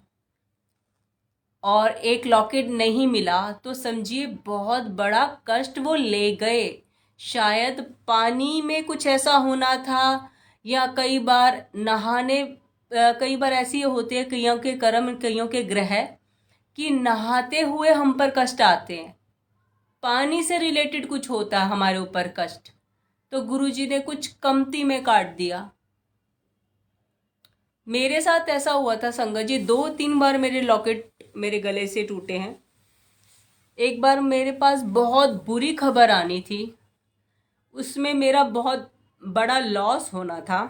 और एक लॉकेट नहीं मिला तो समझिए बहुत बड़ा कष्ट वो ले गए। शायद पानी में कुछ ऐसा होना था, या कई बार कई बार ऐसी होते हैं, कईयों के कर्म, कईयों के ग्रह, कि नहाते हुए हम पर कष्ट आते हैं। पानी से रिलेटेड कुछ होता है हमारे ऊपर कष्ट, तो गुरुजी ने कुछ कमती में काट दिया। मेरे साथ ऐसा हुआ था संगत जी, 2-3 बार मेरे लॉकेट मेरे गले से टूटे हैं। एक बार मेरे पास बहुत बुरी खबर आनी थी, उसमें मेरा बहुत बड़ा लॉस होना था।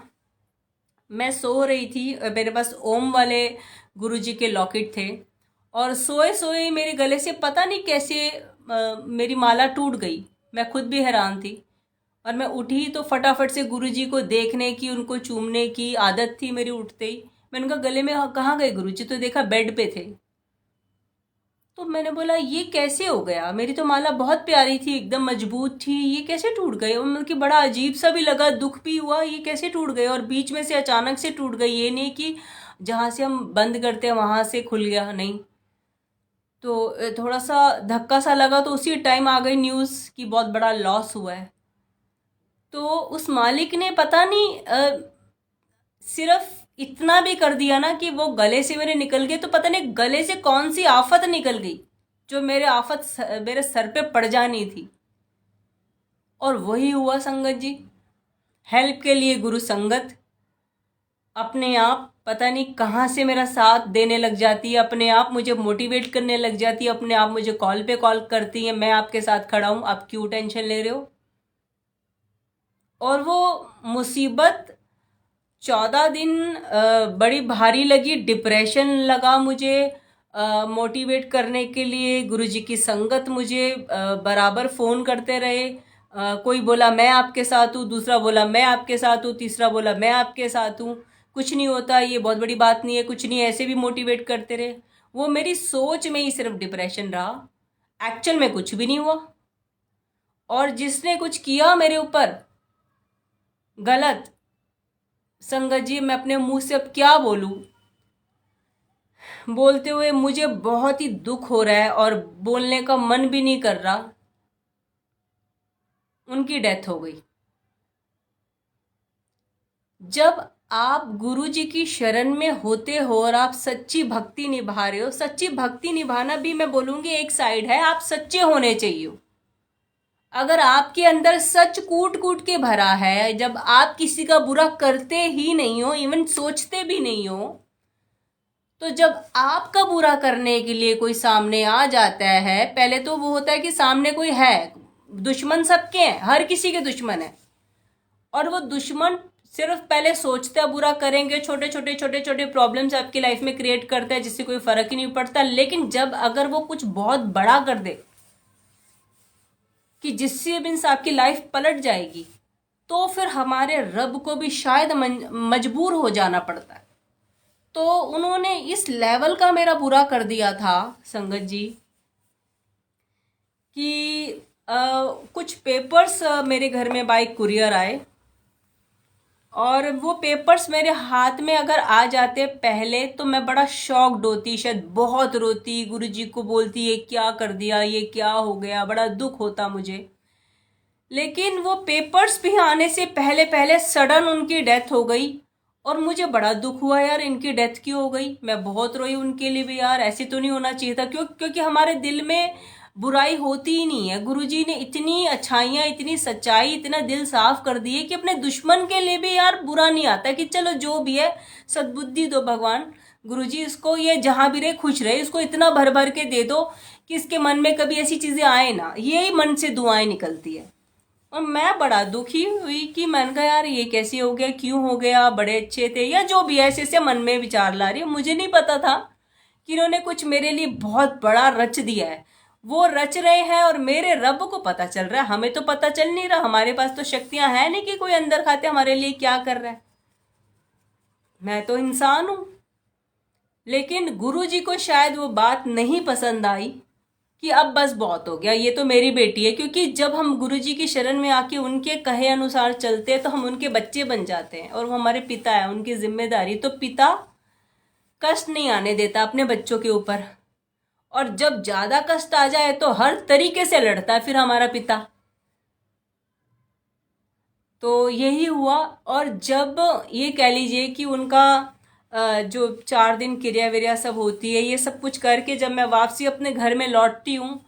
मैं सो रही थी, मेरे पास ओम वाले गुरुजी के लॉकेट थे, और सोए सोए मेरे गले से पता नहीं कैसे मेरी माला टूट गई। मैं खुद भी हैरान थी, और मैं उठी तो फटाफट से गुरुजी को देखने की, उनको चूमने की आदत थी मेरी उठते ही। मैंने कहा गले में कहाँ गए गुरुजी? तो देखा बेड पे थे। तो मैंने बोला ये कैसे हो गया? मेरी तो माला बहुत प्यारी थी, एकदम मजबूत थी, ये कैसे टूट गए? और मतलब कि बड़ा अजीब सा भी लगा, दुख भी हुआ, ये कैसे टूट गए? और बीच में से अचानक से टूट गई, ये नहीं कि जहाँ से हम बंद करते हैं वहां से खुल गया, नहीं। तो थोड़ा सा धक्का सा लगा, तो उसी टाइम आ गई न्यूज़ कि बहुत बड़ा लॉस हुआ है। तो उस मालिक ने पता नहीं सिर्फ इतना भी कर दिया ना कि वो गले से मेरे निकल गए, तो पता नहीं गले से कौन सी आफत निकल गई जो मेरे सर पे पड़ जानी थी। और वही हुआ संगत जी। हेल्प के लिए गुरु संगत अपने आप पता नहीं कहाँ से मेरा साथ देने लग जाती है, अपने आप मुझे मोटिवेट करने लग जाती है, अपने आप मुझे कॉल पे कॉल करती है, मैं आपके साथ खड़ा हूँ, आप क्यों टेंशन ले रहे हो। और वो मुसीबत 14 दिन बड़ी भारी लगी, डिप्रेशन लगा मुझे। मोटिवेट करने के लिए गुरुजी की संगत मुझे बराबर फ़ोन करते रहे। कोई बोला मैं आपके साथ हूँ, दूसरा बोला मैं आपके साथ हूँ, तीसरा बोला मैं आपके साथ हूँ, कुछ नहीं होता, ये बहुत बड़ी बात नहीं है, कुछ नहीं, ऐसे भी मोटिवेट करते रहे। वो मेरी सोच में ही सिर्फ डिप्रेशन रहा, एक्चुअल में कुछ भी नहीं हुआ। और जिसने कुछ किया मेरे ऊपर गलत, संगत जी मैं अपने मुंह से अब क्या बोलूं, बोलते हुए मुझे बहुत ही दुख हो रहा है और बोलने का मन भी नहीं कर रहा। उनकी डेथ हो गई। जब आप गुरु जी की शरण में होते हो और आप सच्ची भक्ति निभा रहे हो, सच्ची भक्ति निभाना भी मैं बोलूंगी एक साइड है, आप सच्चे होने चाहिए। अगर आपके अंदर सच कूट कूट के भरा है, जब आप किसी का बुरा करते ही नहीं हो, इवन सोचते भी नहीं हो, तो जब आपका बुरा करने के लिए कोई सामने आ जाता है, पहले तो वो होता है कि सामने कोई है, दुश्मन सबके हैं, हर किसी के दुश्मन है, और वो दुश्मन सिर्फ पहले सोचता है बुरा करेंगे, छोटे छोटे छोटे छोटे प्रॉब्लम्स आपकी लाइफ में क्रिएट करता है जिससे कोई फर्क ही नहीं पड़ता। लेकिन जब अगर वो कुछ बहुत बड़ा कर दे कि जिससे मीन्स आपकी लाइफ पलट जाएगी, तो फिर हमारे रब को भी शायद मजबूर हो जाना पड़ता है। तो उन्होंने इस लेवल का मेरा बुरा कर दिया था संगत जी कि कुछ पेपर्स मेरे घर में बाय कुरियर आए, और वो पेपर्स मेरे हाथ में अगर आ जाते पहले तो मैं बड़ा शॉक्ड होती, शायद बहुत रोती, गुरुजी को बोलती ये क्या कर दिया, ये क्या हो गया, बड़ा दुख होता मुझे। लेकिन वो पेपर्स भी आने से पहले पहले सडन उनकी डेथ हो गई, और मुझे बड़ा दुख हुआ यार, इनकी डेथ क्यों हो गई। मैं बहुत रोई उनके लिए भी, यार ऐसे तो नहीं होना चाहिए था। क्योंकि हमारे दिल में बुराई होती ही नहीं है। गुरुजी ने इतनी अच्छाइयाँ, इतनी सच्चाई, इतना दिल साफ कर दिए कि अपने दुश्मन के लिए भी यार बुरा नहीं आता, कि चलो जो भी है सद्बुद्धि दो भगवान, गुरुजी इसको ये जहां भी रहे खुश रहे, इसको इतना भर भर के दे दो कि इसके मन में कभी ऐसी चीजें आए ना। यही मन से दुआएं निकलती है। और मैं बड़ा दुखी हुई कि मैंने कहा यार ये कैसे हो गया, क्यों हो गया, बड़े अच्छे थे, या जो भी ऐसे ऐसे मन में विचार ला रही है। मुझे नहीं पता था कि इन्होंने कुछ मेरे लिए बहुत बड़ा रच दिया है। वो रच रहे हैं और मेरे रब को पता चल रहा है, हमें तो पता चल नहीं रहा। हमारे पास तो शक्तियां हैं नहीं कि कोई अंदर खाते हमारे लिए क्या कर रहा है। मैं तो इंसान हूं। लेकिन गुरु जी को शायद वो बात नहीं पसंद आई कि अब बस बहुत हो गया, ये तो मेरी बेटी है। क्योंकि जब हम गुरु जी की शरण में आके उनके कहे अनुसार चलते हैं तो हम उनके बच्चे बन जाते हैं, और वो हमारे पिता है, उनकी जिम्मेदारी। तो पिता कष्ट नहीं आने देता अपने बच्चों के ऊपर, और जब ज्यादा कष्ट आ जाए तो हर तरीके से लड़ता है फिर हमारा पिता। तो यही हुआ। और जब ये कह लीजिए कि उनका जो 4 दिन क्रिया विरिया सब होती है, ये सब कुछ करके जब मैं वापसी अपने घर में लौटती हूँ,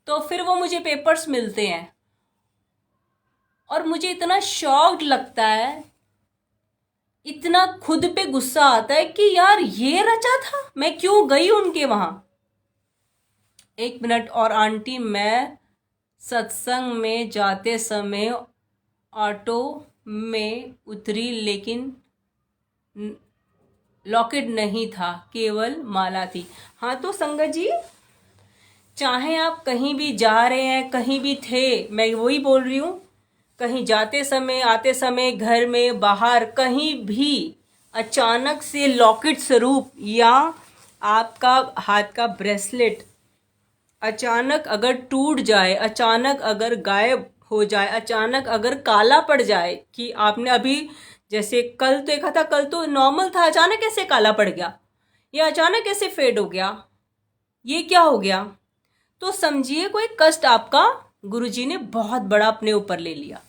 तो फिर वो मुझे पेपर्स मिलते हैं, और मुझे इतना शॉक्ड लगता है, इतना खुद पे गुस्सा आता है कि यार ये रचा था, मैं क्यों गई उनके वहां। 1 मिनट और आंटी, मैं सत्संग में जाते समय ऑटो में उतरी, लेकिन लॉकेट नहीं था, केवल माला थी। हाँ तो संगत जी, चाहे आप कहीं भी जा रहे हैं, कहीं भी थे, मैं वही बोल रही हूँ, कहीं जाते समय, आते समय, घर में, बाहर, कहीं भी अचानक से लॉकेट स्वरूप या आपका हाथ का ब्रेसलेट अचानक अगर टूट जाए, अचानक अगर गायब हो जाए, अचानक अगर काला पड़ जाए, कि आपने अभी जैसे कल तो देखा था, कल तो नॉर्मल था, अचानक कैसे काला पड़ गया, या अचानक कैसे फेड हो गया, ये क्या हो गया, तो समझिए कोई कष्ट आपका गुरुजी ने बहुत बड़ा अपने ऊपर ले लिया,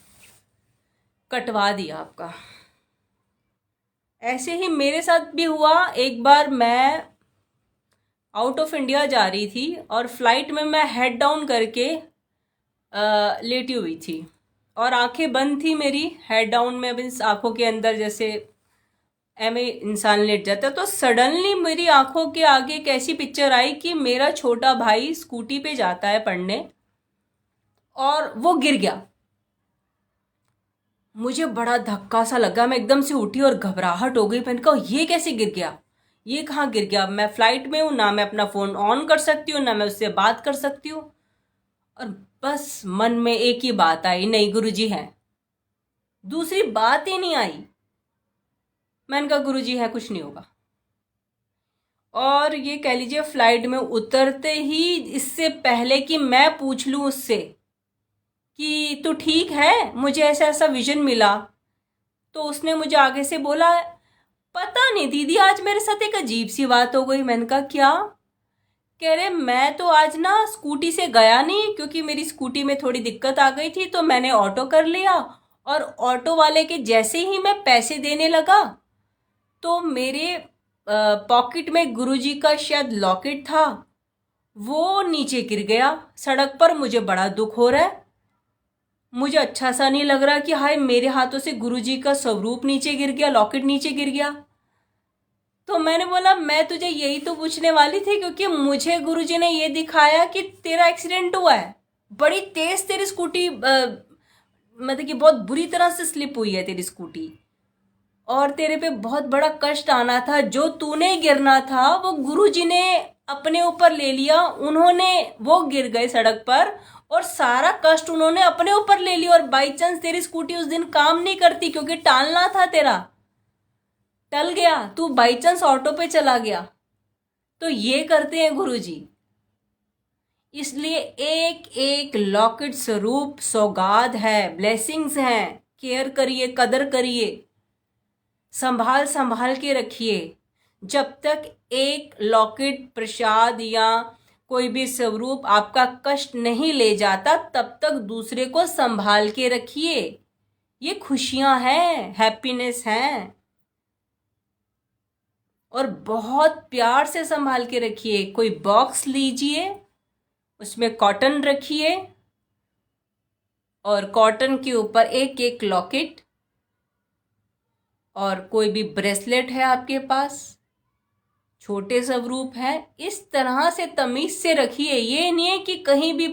कटवा दिया आपका। ऐसे ही मेरे साथ भी हुआ। एक बार मैं आउट ऑफ इंडिया जा रही थी, और फ्लाइट में मैं हेड डाउन करके लेटी हुई थी, और आंखें बंद थी मेरी, हेड डाउन में, मीन्स आंखों के अंदर जैसे एम इंसान लेट जाता है। तो सडनली मेरी आंखों के आगे एक ऐसी पिक्चर आई कि मेरा छोटा भाई स्कूटी पे जाता है पढ़ने, और वो गिर गया। मुझे बड़ा धक्का सा लगा, मैं एकदम से उठी और घबराहट हो गई। मैंने कहा ये कैसे गिर गया, ये कहाँ गिर गया, मैं फ्लाइट में हूँ, ना मैं अपना फोन ऑन कर सकती हूँ, ना मैं उससे बात कर सकती हूँ। और बस मन में एक ही बात आई, नहीं गुरुजी हैं। दूसरी बात ही नहीं आई। मैंने कहा गुरुजी है, कुछ नहीं होगा। और ये कह लीजिए फ्लाइट में उतरते ही, इससे पहले कि मैं पूछ लूँ उससे कि तू ठीक है, मुझे ऐसा ऐसा विजन मिला, तो उसने मुझे आगे से बोला, पता नहीं दीदी आज मेरे साथ एक अजीब सी बात हो गई। मैंने कहा क्या? कह रहे मैं तो आज ना स्कूटी से गया नहीं, क्योंकि मेरी स्कूटी में थोड़ी दिक्कत आ गई थी, तो मैंने ऑटो कर लिया। और ऑटो वाले के जैसे ही मैं पैसे देने लगा तो मेरे पॉकेट में गुरुजी का शायद लॉकेट था, वो नीचे गिर गया सड़क पर। मुझे बड़ा दुख हो रहा है, मुझे अच्छा सा नहीं लग रहा कि हाय मेरे हाथों से गुरुजी का स्वरूप नीचे गिर गया, लॉकेट नीचे गिर गया। तो मैंने बोला मैं तुझे यही तो पूछने वाली थी, क्योंकि मुझे गुरुजी ने ये दिखाया कि तेरा एक्सीडेंट हुआ है, बड़ी तेज तेरी स्कूटी मतलब कि बहुत बुरी तरह से स्लिप हुई है तेरी स्कूटी, और तेरे पे बहुत बड़ा कष्ट आना था। जो तूने गिरना था वो गुरुजी ने अपने ऊपर ले लिया, उन्होंने वो गिर गए सड़क पर और सारा कष्ट उन्होंने अपने ऊपर ले लिया। और बाई चांस तेरी स्कूटी उस दिन काम नहीं करती, क्योंकि टालना था तेरा, टल गया, तू बाई चांस ऑटो पे चला गया। तो ये करते हैं गुरुजी। इसलिए एक एक लॉकेट स्वरूप सौगात है, ब्लेसिंग्स हैं। केयर करिए, कदर करिए, संभाल संभाल के रखिए। जब तक एक लॉकेट प्रसाद या कोई भी स्वरूप आपका कष्ट नहीं ले जाता, तब तक दूसरे को संभाल के रखिए। ये खुशियां हैं, हैप्पीनेस हैं, और बहुत प्यार से संभाल के रखिए। कोई बॉक्स लीजिए, उसमें कॉटन रखिए, और कॉटन के ऊपर एक एक लॉकेट, और कोई भी ब्रेसलेट है आपके पास, छोटे स्वरूप है, इस तरह से तमीज से रखिए। ये नहीं है कि कहीं भी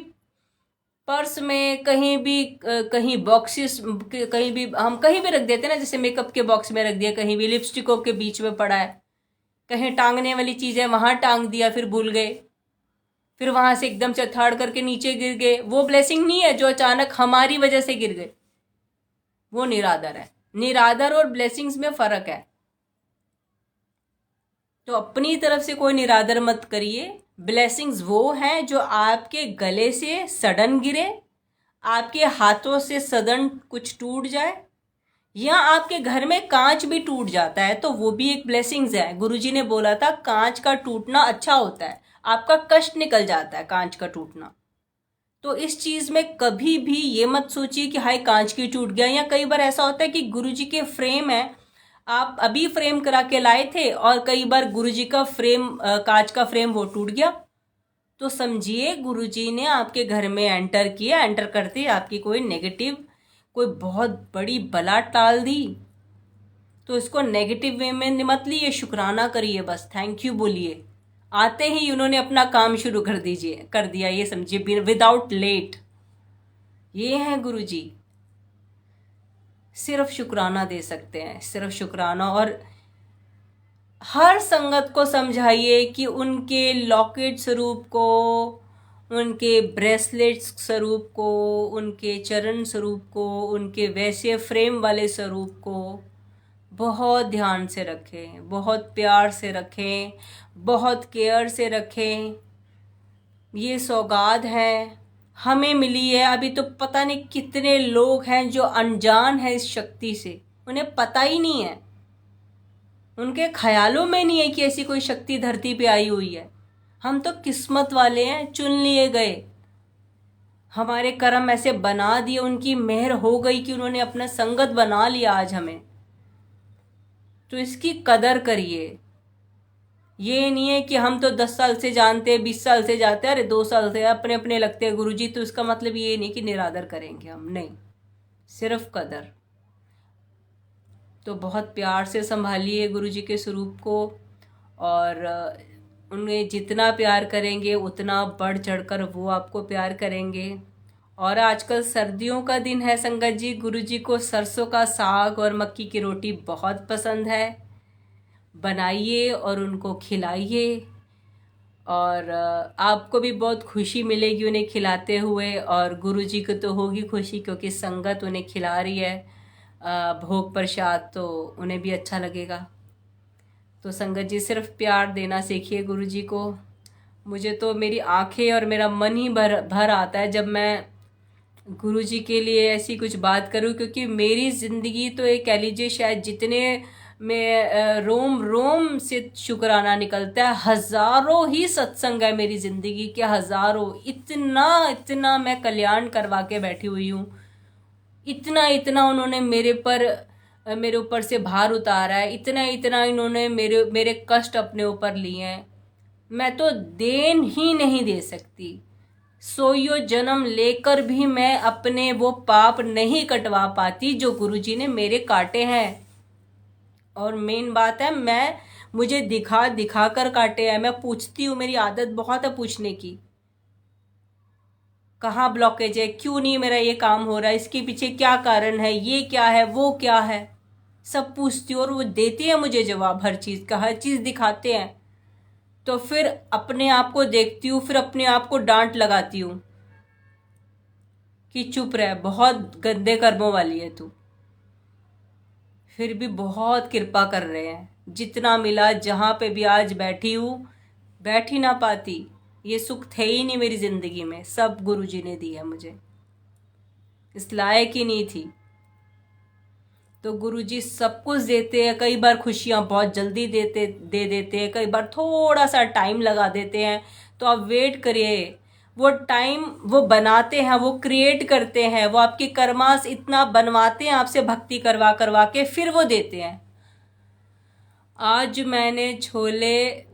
पर्स में, कहीं भी कहीं बॉक्सेस, कहीं भी हम कहीं भी रख देते हैं ना, जैसे मेकअप के बॉक्स में रख दिया, कहीं भी लिपस्टिकों के बीच में पड़ा है, कहीं टांगने वाली चीज़ है वहाँ टांग दिया, फिर भूल गए, फिर वहाँ से एकदम से थर्ड करके नीचे गिर गए। वो ब्लेसिंग नहीं है जो अचानक हमारी वजह से गिर गए, वो निरादर है। निरादर और ब्लेसिंग्स में फ़र्क है। तो अपनी तरफ से कोई निरादर मत करिए। ब्लेसिंग्स वो हैं जो आपके गले से सडन गिरे, आपके हाथों से सडन कुछ टूट जाए, या आपके घर में कांच भी टूट जाता है, तो वो भी एक ब्लेसिंग्स है। गुरुजी ने बोला था कांच का टूटना अच्छा होता है, आपका कष्ट निकल जाता है कांच का टूटना। तो इस चीज में कभी भी ये मत सोचिए कि हाय कांच की टूट गया। या कई बार ऐसा होता है कि गुरुजी के फ्रेम है, आप अभी फ्रेम करा के लाए थे, और कई बार गुरुजी का फ्रेम, कांच का फ्रेम वो टूट गया, तो समझिए गुरुजी ने आपके घर में एंटर किया, एंटर करते ही आपकी कोई नेगेटिव, कोई बहुत बड़ी बला टाल दी। तो इसको नेगेटिव वे में मत लिए, शुक्राना करिए, बस थैंक यू बोलिए। आते ही उन्होंने अपना काम शुरू कर दिया, ये समझिए, विदाउट लेट। ये हैं गुरुजी, सिर्फ शुक्राना दे सकते हैं, सिर्फ शुक्राना। और हर संगत को समझाइए कि उनके लॉकेट स्वरूप को, उनके ब्रेसलेट स्वरूप को, उनके चरण स्वरूप को, उनके वैसे फ्रेम वाले स्वरूप को बहुत ध्यान से रखें, बहुत प्यार से रखें, बहुत केयर से रखें। ये सौगात है, हमें मिली है। अभी तो पता नहीं कितने लोग हैं जो अनजान हैं इस शक्ति से, उन्हें पता ही नहीं है, उनके ख्यालों में नहीं है कि ऐसी कोई शक्ति धरती पे आई हुई है। हम तो किस्मत वाले हैं, चुन लिए गए, हमारे कर्म ऐसे बना दिए, उनकी मेहर हो गई कि उन्होंने अपना संगत बना लिया आज हमें। तो इसकी कदर करिए। ये नहीं है कि हम तो 10 साल से जानते हैं, 20 साल से जाते हैं, अरे 2 साल से अपने अपने लगते हैं गुरुजी, तो इसका मतलब ये नहीं कि निरादर करेंगे हम, नहीं, सिर्फ कदर। तो बहुत प्यार से संभालिए गुरुजी के स्वरूप को, और उन्हें जितना प्यार करेंगे उतना बढ़ चढ़कर वो आपको प्यार करेंगे। और आजकल सर्दियों का दिन है संगत जी, गुरुजी को सरसों का साग और मक्की की रोटी बहुत पसंद है। बनाइए और उनको खिलाइए, और आपको भी बहुत खुशी मिलेगी उन्हें खिलाते हुए, और गुरुजी को तो होगी खुशी, क्योंकि संगत उन्हें खिला रही है भोग प्रसाद, तो उन्हें भी अच्छा लगेगा। तो संगत जी सिर्फ प्यार देना सीखिए गुरुजी को। मुझे तो मेरी आंखें और मेरा मन ही भर आता है जब मैं गुरुजी के लिए ऐसी कुछ बात करूं, क्योंकि मेरी ज़िंदगी तो एक कह लीजिए शायद जितने में रोम रोम से शुक्राना निकलता है। हज़ारों ही सत्संग है मेरी ज़िंदगी के, हज़ारों। इतना इतना मैं कल्याण करवा के बैठी हुई हूँ, इतना इतना उन्होंने मेरे ऊपर से भार उतारा है, इतना इतना इन्होंने मेरे मेरे कष्ट अपने ऊपर लिए हैं। मैं तो देन ही नहीं दे सकती। सोयो जन्म लेकर भी मैं अपने वो पाप नहीं कटवा पाती जो गुरुजी ने मेरे काटे हैं। और मेन बात है, मुझे दिखा दिखा कर काटे हैं। मैं पूछती हूँ, मेरी आदत बहुत है पूछने की, कहाँ ब्लॉकेज है, क्यों नहीं मेरा ये काम हो रहा है, इसके पीछे क्या कारण है, ये क्या है, वो क्या है, सब पूछती हूँ। और वो देती है मुझे जवाब, हर चीज़ का, हर चीज़ दिखाते हैं। तो फिर अपने आप को देखती हूँ, फिर अपने आप को डांट लगाती हूँ कि चुप रह, बहुत गंदे कर्मों वाली है तू। फिर भी बहुत कृपा कर रहे हैं, जितना मिला, जहाँ पे भी आज बैठी हूँ, बैठ ही ना पाती। ये सुख थे ही नहीं मेरी ज़िंदगी में, सब गुरुजी ने दी है मुझे, इस लायक ही नहीं थी। तो गुरुजी सब कुछ देते हैं। कई बार खुशियाँ बहुत जल्दी दे देते हैं, कई बार थोड़ा सा टाइम लगा देते हैं। तो आप वेट करिए, वो टाइम वो बनाते हैं, वो क्रिएट करते हैं, वो आपकी कर्मास इतना बनवाते हैं आपसे, भक्ति करवा करवा के फिर वो देते हैं। आज मैंने छोले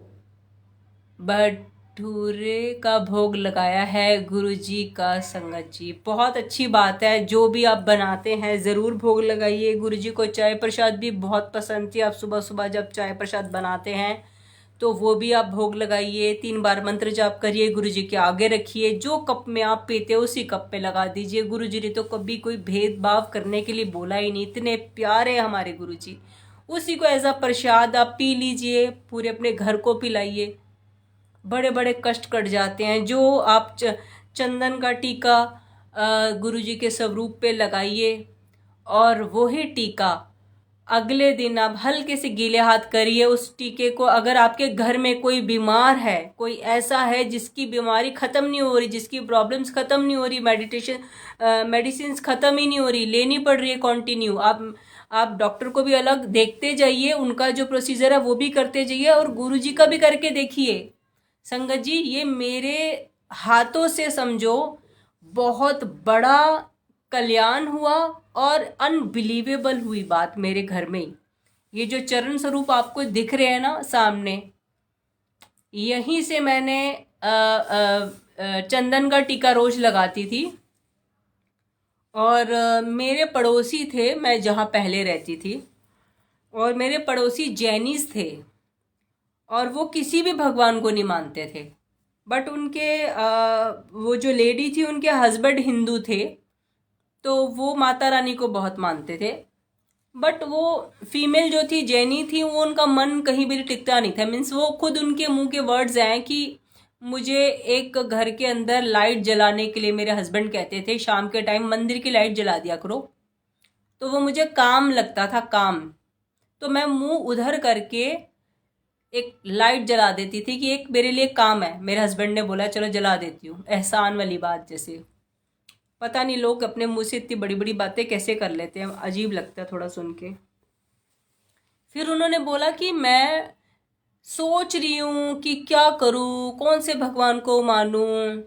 भटूरे का भोग लगाया है गुरुजी का। संगत जी, बहुत अच्छी बात है। जो भी आप बनाते हैं ज़रूर भोग लगाइए गुरुजी को। चाय प्रसाद भी बहुत पसंद थी। आप सुबह सुबह जब चाय प्रसाद बनाते हैं तो वो भी आप भोग लगाइए। 3 बार मंत्र जाप करिए, गुरुजी के आगे रखिए। जो कप में आप पीते हो उसी कप में लगा दीजिए। गुरुजी ने तो कभी कोई भेदभाव करने के लिए बोला ही नहीं। इतने प्यारे हमारे गुरुजी। उसी को एज अ प्रसाद आप पी लीजिए, पूरे अपने घर को पिलाइए, बड़े बड़े कष्ट कट जाते हैं। जो आप चंदन का टीका गुरुजी के स्वरूप पे लगाइए, और वही टीका अगले दिन आप हल्के से गीले हाथ करिए उस टीके को। अगर आपके घर में कोई बीमार है, कोई ऐसा है जिसकी बीमारी ख़त्म नहीं हो रही, जिसकी प्रॉब्लम्स ख़त्म नहीं हो रही, मेडिसिन ख़त्म ही नहीं हो रही, लेनी पड़ रही है कंटिन्यू, आप डॉक्टर को भी अलग देखते जाइए, उनका जो प्रोसीजर है वो भी करते जाइए, और गुरुजी का भी करके देखिए। संगत जी, ये मेरे हाथों से समझो बहुत बड़ा कल्याण हुआ, और अनबिलीवेबल हुई बात मेरे घर में ही। ये जो चरण स्वरूप आपको दिख रहे हैं ना सामने, यहीं से मैंने चंदन का टीका रोज लगाती थी। और मेरे पड़ोसी थे, मैं जहाँ पहले रहती थी, और मेरे पड़ोसी जैनीज थे, और वो किसी भी भगवान को नहीं मानते थे। बट उनके वो जो लेडी थी, उनके हस्बैंड हिंदू थे, तो वो माता रानी को बहुत मानते थे। बट वो फीमेल जो थी, जैनी थी, वो उनका मन कहीं भी टिकता नहीं था। मीन्स वो खुद, उनके मुंह के वर्ड्स हैं कि मुझे एक घर के अंदर लाइट जलाने के लिए मेरे हस्बैंड कहते थे शाम के टाइम मंदिर की लाइट जला दिया करो, तो वो मुझे काम लगता था, काम। तो मैं मुंह उधर करके एक लाइट जला देती थी कि एक मेरे लिए काम है, मेरे हस्बैंड ने बोला चलो जला देती हूँ, एहसान वाली बात जैसे। पता नहीं लोग अपने मुंह से इतनी बड़ी बड़ी बातें कैसे कर लेते हैं, अजीब लगता है थोड़ा सुन के। फिर उन्होंने बोला कि मैं सोच रही हूँ कि क्या करूँ, कौन से भगवान को मानूं।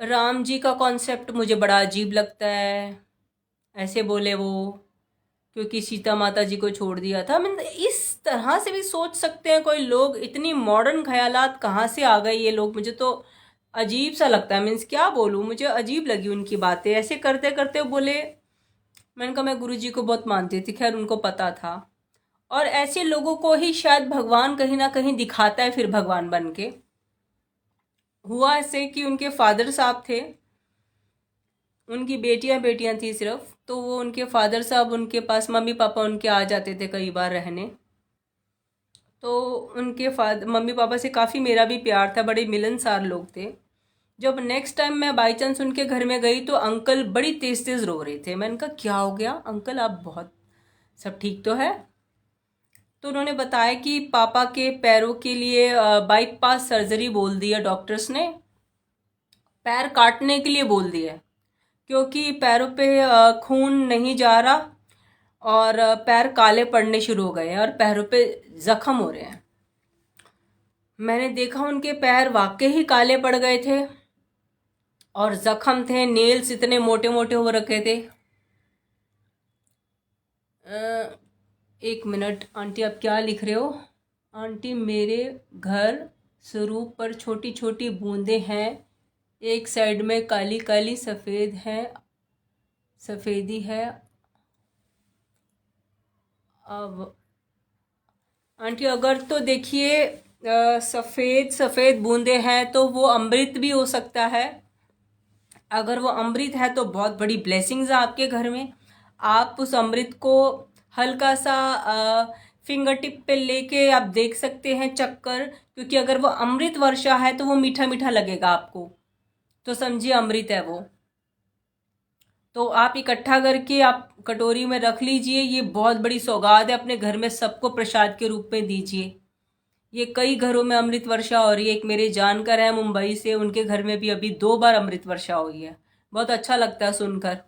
राम जी का कॉन्सेप्ट मुझे बड़ा अजीब लगता है, ऐसे बोले वो, क्योंकि सीता माता जी को छोड़ दिया था। मैं इस तरह से भी सोच सकते हैं कोई लोग, इतनी मॉडर्न ख्यालात कहाँ से आ गए ये लोग, मुझे तो अजीब सा लगता है। मीन्स क्या बोलूँ, मुझे अजीब लगी उनकी बातें। ऐसे करते करते बोले, मैंने कहा मैं गुरुजी को बहुत मानती थी, खैर उनको पता था। और ऐसे लोगों को ही शायद भगवान कहीं ना कहीं दिखाता है फिर भगवान बन के। हुआ ऐसे कि उनके फादर साहब थे, उनकी बेटियां बेटियां थी सिर्फ, तो वो उनके फादर साहब उनके पास, मम्मी पापा उनके आ जाते थे कई बार रहने। तो उनके मम्मी पापा से काफ़ी मेरा भी प्यार था, बड़े मिलनसार लोग थे। जब नेक्स्ट टाइम मैं बाई चांस उनके घर में गई तो अंकल बड़ी तेज तेज रो रहे थे। मैंने कहा क्या हो गया अंकल, आप बहुत, सब ठीक तो है? तो उन्होंने बताया कि पापा के पैरों के लिए बाईपास सर्जरी बोल दी है डॉक्टर्स ने, पैर काटने के लिए बोल दिया। क्योंकि पैरों पे खून नहीं जा रहा और पैर काले पड़ने शुरू हो गए हैं और पैरों पे जख्म हो रहे हैं। मैंने देखा उनके पैर वाकई ही काले पड़ गए थे और जख्म थे, नेल्स इतने मोटे मोटे हो रखे थे। एक मिनट आंटी, आप क्या लिख रहे हो? आंटी, मेरे घर स्वरूप पर छोटी छोटी बूंदें हैं, एक साइड में काली काली सफ़ेद है, सफ़ेदी है। अब आंटी अगर तो देखिए सफ़ेद सफ़ेद बूंदें हैं तो वो अमृत भी हो सकता है। अगर वो अमृत है तो बहुत बड़ी ब्लेसिंग्स है आपके घर में। आप उस अमृत को हल्का सा फिंगर टिप पे लेके आप देख सकते हैं चक्कर, क्योंकि अगर वो अमृत वर्षा है तो वो मीठा मीठा लगेगा आपको, तो समझिए अमृत है वो। तो आप इकट्ठा करके आप कटोरी में रख लीजिए। ये बहुत बड़ी सौगात है, अपने घर में सबको प्रसाद के रूप में दीजिए। ये कई घरों में अमृत वर्षा हो रही है। एक मेरे जानकर है मुंबई से, उनके घर में भी अभी 2 बार अमृत वर्षा हुई है। बहुत अच्छा लगता है सुनकर।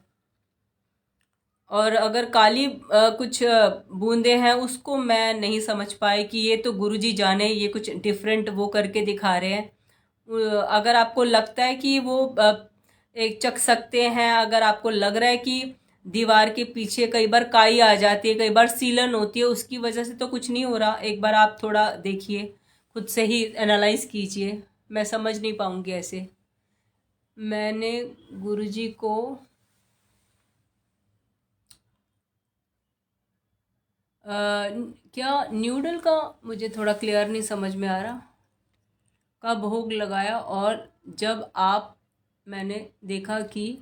और अगर काली कुछ बूंदे हैं, उसको मैं नहीं समझ पाई कि ये तो गुरुजी जाने, ये कुछ डिफरेंट वो करके दिखा रहे हैं। अगर आपको लगता है कि वो एक चख सकते हैं, अगर आपको लग रहा है कि दीवार के पीछे कई बार काई आ जाती है, कई बार सीलन होती है, उसकी वजह से तो कुछ नहीं हो रहा। एक बार आप थोड़ा देखिए, खुद से ही एनालाइज कीजिए। मैं समझ नहीं पाऊंगी ऐसे। मैंने गुरुजी को क्या न्यूडल का मुझे थोड़ा क्लियर नहीं समझ में आ रहा, का भोग लगाया, और जब आप मैंने देखा कि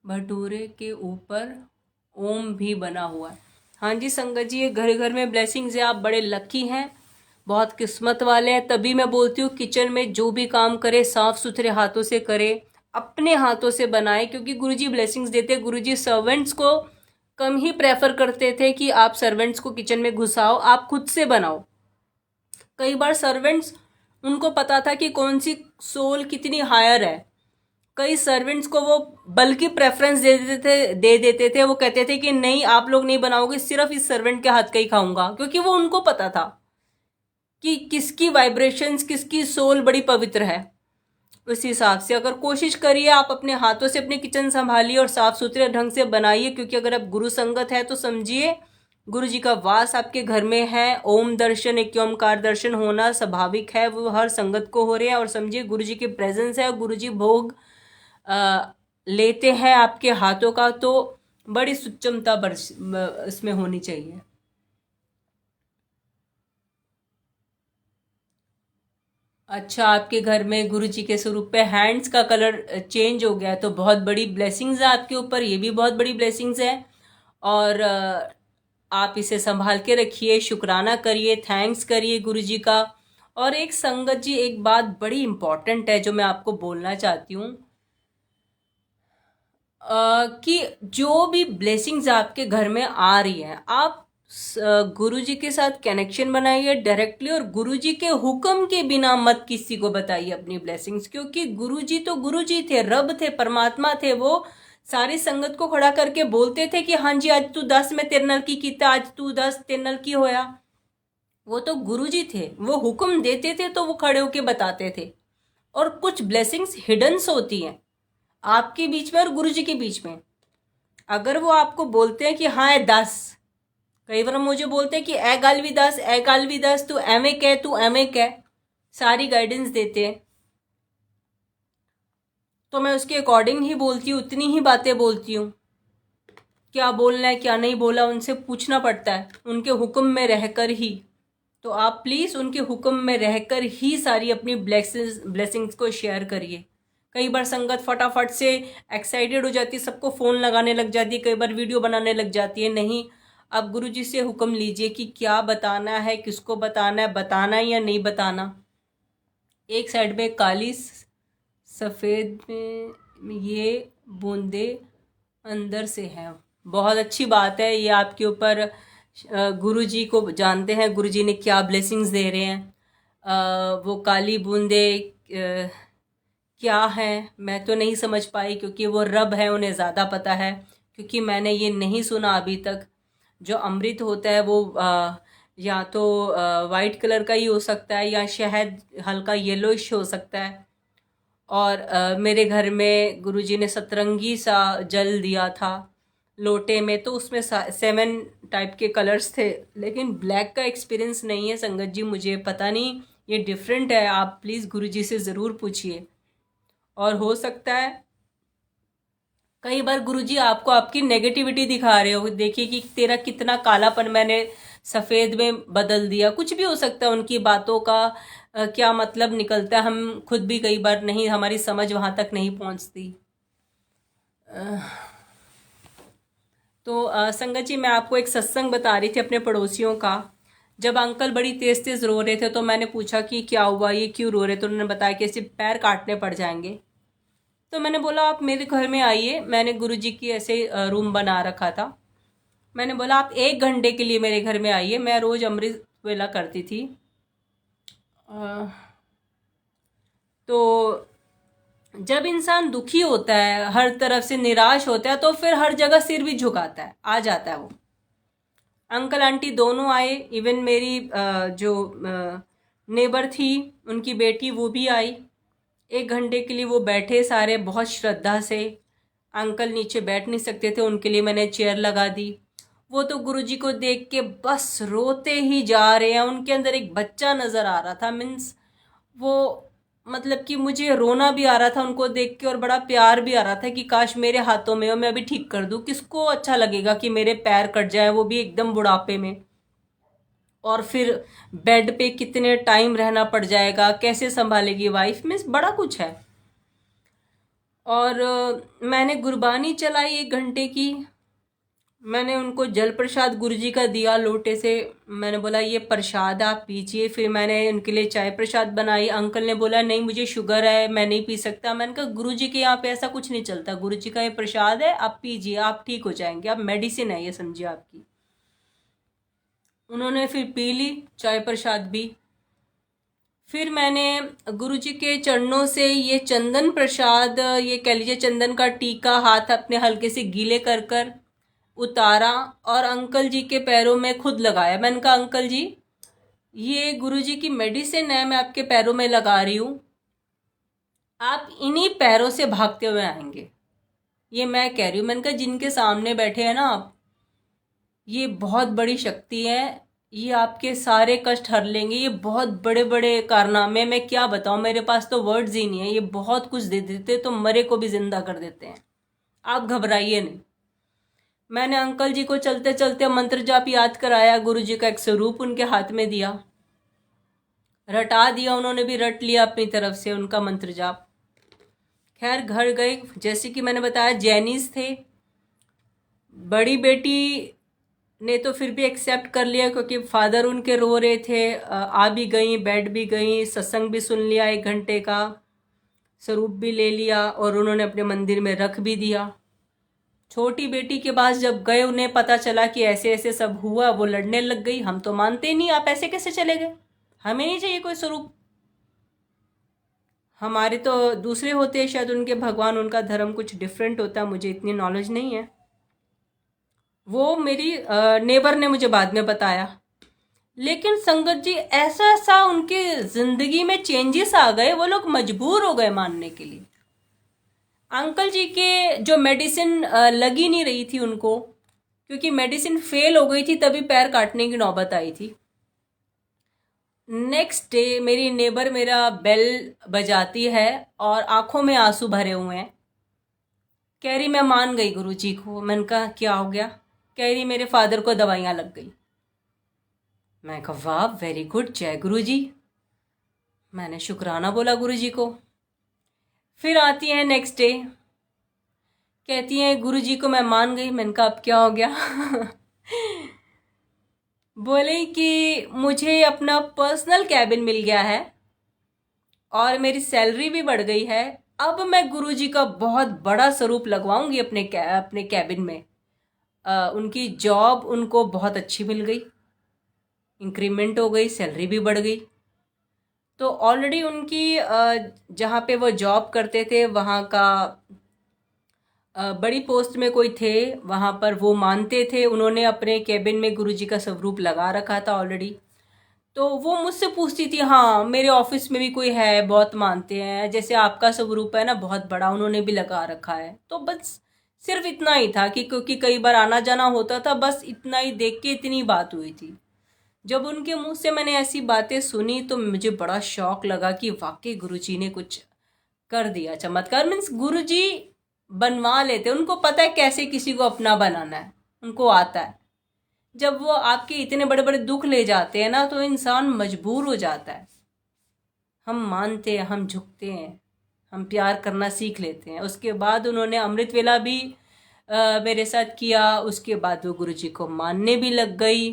भटूरे के ऊपर ओम भी बना हुआ है। हाँ जी संगत जी, ये घर घर में ब्लेसिंग्स है। आप बड़े लकी हैं, बहुत किस्मत वाले हैं। तभी मैं बोलती हूँ किचन में जो भी काम करे साफ सुथरे हाथों से करे, अपने हाथों से बनाए, क्योंकि गुरुजी ब्लेसिंग्स देते। गुरुजी सर्वेंट्स को कम ही प्रेफर करते थे कि आप सर्वेंट्स को किचन में घुसाओ, आप खुद से बनाओ। कई बार सर्वेंट्स, उनको पता था कि कौन सी सोल कितनी हायर है। कई सर्वेंट्स को वो बल्कि प्रेफरेंस दे देते थे। वो कहते थे कि नहीं, आप लोग नहीं बनाओगे, सिर्फ इस सर्वेंट के हाथ का ही खाऊंगा, क्योंकि वो उनको पता था कि किसकी वाइब्रेशंस, किसकी सोल बड़ी पवित्र है। उस हिसाब से अगर कोशिश करिए, आप अपने हाथों से अपनी किचन संभालिए और साफ सुथरे ढंग से बनाइए, क्योंकि अगर आप गुरु संगत है तो समझिए गुरु जी का वास आपके घर में है। ओम दर्शन, एक ओमकार दर्शन होना स्वाभाविक है, वो हर संगत को हो रहे हैं। और समझिए गुरु जी की प्रेजेंस है, गुरु जी भोग लेते हैं आपके हाथों का, तो बड़ी सुचमता इसमें होनी चाहिए। अच्छा, आपके घर में गुरु जी के स्वरूप पे हैंड्स का कलर चेंज हो गया, तो बहुत बड़ी ब्लेसिंग्स है आपके ऊपर, ये भी बहुत बड़ी ब्लेसिंग्स है। और आप इसे संभाल के रखिए, शुक्राना करिए, थैंक्स करिए गुरु जी का। और एक संगत जी, एक बात बड़ी इंपॉर्टेंट है जो मैं आपको बोलना चाहती हूँ, कि जो भी ब्लेसिंग्स आपके घर में आ रही हैं, आप गुरुजी के साथ कनेक्शन बनाइए डायरेक्टली, और गुरुजी के हुक्म के बिना मत किसी को बताइए अपनी ब्लेसिंग्स, क्योंकि गुरुजी तो गुरुजी थे, रब थे, परमात्मा थे। वो सारी संगत को खड़ा करके बोलते थे कि हाँ जी, आज तू 10 में तेरे नल की कीता, आज तू 10 तेरे नल की होया। वो तो गुरुजी थे, वो हुक्म देते थे तो वो खड़े होके बताते थे। और कुछ ब्लेसिंग्स हिडन्स होती हैं आपके बीच में और गुरुजी के बीच में। अगर वो आपको बोलते हैं कि हाँ है 10, कई बार मुझे बोलते हैं कि ए गल भी 10, ए गल भी 10, तू एवें कह, तू एवें कह, सारी गाइडेंस देते हैं। तो मैं उसके अकॉर्डिंग ही बोलती हूँ, उतनी ही बातें बोलती हूँ। क्या बोलना है क्या नहीं बोला उनसे पूछना पड़ता है, उनके हुक्म में रहकर ही। तो आप प्लीज़ उनके हुक्म में रहकर ही सारी अपनी ब्लेसिंग्स को शेयर करिए। कई बार संगत फटाफट से एक्साइटेड हो जाती है, सबको फ़ोन लगाने लग जाती है, कई बार वीडियो बनाने लग जाती है। नहीं, आप गुरुजी से हुक्म लीजिए कि क्या बताना है, किसको बताना है, बताना या नहीं बताना। एक साइड में काली सफ़ेद में ये बूंदे अंदर से हैं। बहुत अच्छी बात है, ये आपके ऊपर गुरुजी को जानते हैं, गुरुजी ने क्या ब्लेसिंग्स दे रहे हैं। वो काली बूंदे क्या है मैं तो नहीं समझ पाई, क्योंकि वो रब है, उन्हें ज़्यादा पता है। क्योंकि मैंने ये नहीं सुना अभी तक। जो अमृत होता है वो या तो वाइट कलर का ही हो सकता है, या शहद हल्का येलोइश हो सकता है। और मेरे घर में गुरुजी ने सतरंगी सा जल दिया था लोटे में, तो उसमें 7 टाइप के कलर्स थे। लेकिन ब्लैक का एक्सपीरियंस नहीं है संगत जी, मुझे पता नहीं, ये डिफरेंट है। आप प्लीज़ गुरुजी से ज़रूर पूछिए। और हो सकता है कई बार गुरुजी आपको आपकी नेगेटिविटी दिखा रहे हो, देखिए कि तेरा कितना कालापन मैंने सफ़ेद में बदल दिया। कुछ भी हो सकता है उनकी बातों का क्या मतलब निकलता है, हम खुद भी कई बार नहीं, हमारी समझ वहाँ तक नहीं पहुँचती। तो संगत जी, मैं आपको एक सत्संग बता रही थी अपने पड़ोसियों का। जब अंकल बड़ी तेज़ तेज़ रो रहे थे तो मैंने पूछा कि क्या हुआ, ये क्यों रो रहे, तो उन्होंने बताया कि ऐसे पैर काटने पड़ जाएंगे। तो मैंने बोला आप मेरे घर में आइए, मैंने गुरुजी की ऐसे रूम बना रखा था। मैंने बोला आप 1 घंटे के लिए मेरे घर में आइए, मैं रोज़ अमृत वेला करती थी। तो जब इंसान दुखी होता है, हर तरफ से निराश होता है, तो फिर हर जगह सिर भी झुकाता है, आ जाता है वो। अंकल आंटी दोनों आए, इवन मेरी जो नेबर थी उनकी बेटी वो भी आई। 1 घंटे के लिए वो बैठे सारे बहुत श्रद्धा से। अंकल नीचे बैठ नहीं सकते थे, उनके लिए मैंने चेयर लगा दी। वो तो गुरुजी को देख के बस रोते ही जा रहे हैं, उनके अंदर एक बच्चा नज़र आ रहा था। मीन्स वो, मतलब कि मुझे रोना भी आ रहा था उनको देख के, और बड़ा प्यार भी आ रहा था कि काश मेरे हाथों में हो, मैं अभी ठीक कर दूं। किसको अच्छा लगेगा कि मेरे पैर कट जाए, वो भी एकदम बुढ़ापे में। और फिर बेड पे कितने टाइम रहना पड़ जाएगा, कैसे संभालेगी वाइफ, में बड़ा कुछ है। और मैंने गुरबानी चलाई 1 घंटे की। मैंने उनको जल प्रसाद गुरुजी का दिया लोटे से। मैंने बोला ये प्रसाद आप पीजिए। फिर मैंने उनके लिए चाय प्रसाद बनाई। अंकल ने बोला नहीं मुझे शुगर है, मैं नहीं पी सकता। मैंने कहा गुरुजी के यहाँ पे ऐसा कुछ नहीं चलता, गुरुजी का ये प्रसाद है, आप पीजिए, आप ठीक हो जाएंगे, आप मेडिसिन है ये, समझिए आपकी। उन्होंने फिर पी ली चाय प्रसाद भी। फिर मैंने गुरुजी के चरणों से ये चंदन प्रसाद, ये कह लीजिए चंदन का टीका, हाथ अपने हल्के से गीले कर कर उतारा और अंकल जी के पैरों में खुद लगाया। मैंने कहा अंकल जी ये गुरुजी की मेडिसिन है, मैं आपके पैरों में लगा रही हूँ, आप इन्हीं पैरों से भागते हुए आएंगे। ये मैं कह रही हूँ। मैंने कहा जिनके सामने बैठे हैं ना आप, ये बहुत बड़ी शक्ति है, ये आपके सारे कष्ट हर लेंगे। ये बहुत बड़े बड़े कारनामे, मैं क्या बताऊँ, मेरे पास तो वर्ड्स ही नहीं है। ये बहुत कुछ दे देते तो मरे को भी जिंदा कर देते हैं। आप घबराइए नहीं। मैंने अंकल जी को चलते चलते मंत्र जाप याद कराया, गुरु जी का एक स्वरूप उनके हाथ में दिया, रटा दिया, उन्होंने भी रट लिया अपनी तरफ से उनका मंत्र जाप। खैर घर गए, जैसे कि मैंने बताया जैनीज थे। बड़ी बेटी ने तो फिर भी एक्सेप्ट कर लिया, क्योंकि फादर उनके रो रहे थे। आ भी गई, बैठ भी गई, सत्संग भी सुन लिया 1 घंटे का, स्वरूप भी ले लिया और उन्होंने अपने मंदिर में रख भी दिया। छोटी बेटी के पास जब गए, उन्हें पता चला कि ऐसे ऐसे सब हुआ, वो लड़ने लग गई। हम तो मानते ही नहीं, आप ऐसे कैसे चले गए, हमें नहीं चाहिए कोई स्वरूप, हमारे तो दूसरे होते हैं शायद, उनके भगवान, उनका धर्म कुछ डिफरेंट होता है, मुझे इतनी नॉलेज नहीं है। वो मेरी नेबर ने मुझे बाद में बताया। लेकिन संगत जी ऐसा ऐसा उनके जिंदगी में चेंजेस आ गए, वो लोग मजबूर हो गए मानने के लिए। अंकल जी के जो मेडिसिन लगी नहीं रही थी उनको, क्योंकि मेडिसिन फेल हो गई थी, तभी पैर काटने की नौबत आई थी। नेक्स्ट डे मेरी नेबर मेरा बेल बजाती है और आंखों में आंसू भरे हुए हैं। कह रही मैं मान गई गुरुजी को। मैंने कहा क्या हो गया? कह रही मेरे फादर को दवाइयाँ लग गई। मैं कहा वाह वेरी गुड, जय गुरुजी। मैंने शुक्राना बोला गुरुजी को। फिर आती हैं नेक्स्ट डे, कहती हैं गुरुजी को मैं मान गई। मैंने कहा अब क्या हो गया? बोले कि मुझे अपना पर्सनल कैबिन मिल गया है और मेरी सैलरी भी बढ़ गई है। अब मैं गुरुजी का बहुत बड़ा स्वरूप लगवाऊंगी अपने कैबिन में। उनकी जॉब उनको बहुत अच्छी मिल गई, इंक्रीमेंट हो गई, सैलरी भी बढ़ गई। तो ऑलरेडी उनकी जहाँ पे वो जॉब करते थे वहाँ का बड़ी पोस्ट में कोई थे, वहाँ पर वो मानते थे, उन्होंने अपने केबिन में गुरुजी का स्वरूप लगा रखा था ऑलरेडी। तो वो मुझसे पूछती थी, हाँ मेरे ऑफिस में भी कोई है, बहुत मानते हैं, जैसे आपका स्वरूप है ना बहुत बड़ा, उन्होंने भी लगा रखा है। तो बस सिर्फ इतना ही था कि क्योंकि कई बार आना जाना होता था, बस इतना ही देख के इतनी बात हुई थी। जब उनके मुंह से मैंने ऐसी बातें सुनी तो मुझे बड़ा शौक लगा कि वाकई गुरुजी ने कुछ कर दिया, चमत्कार। मीन्स गुरुजी बनवा लेते, उनको पता है कैसे किसी को अपना बनाना है, उनको आता है। जब वो आपके इतने बड़े बड़े दुख ले जाते हैं ना तो इंसान मजबूर हो जाता है। हम मानते हैं, हम झुकते हैं, हम प्यार करना सीख लेते हैं। उसके बाद उन्होंने अमृत वेला भी मेरे साथ किया। उसके बाद वो गुरुजी को मानने भी लग गई।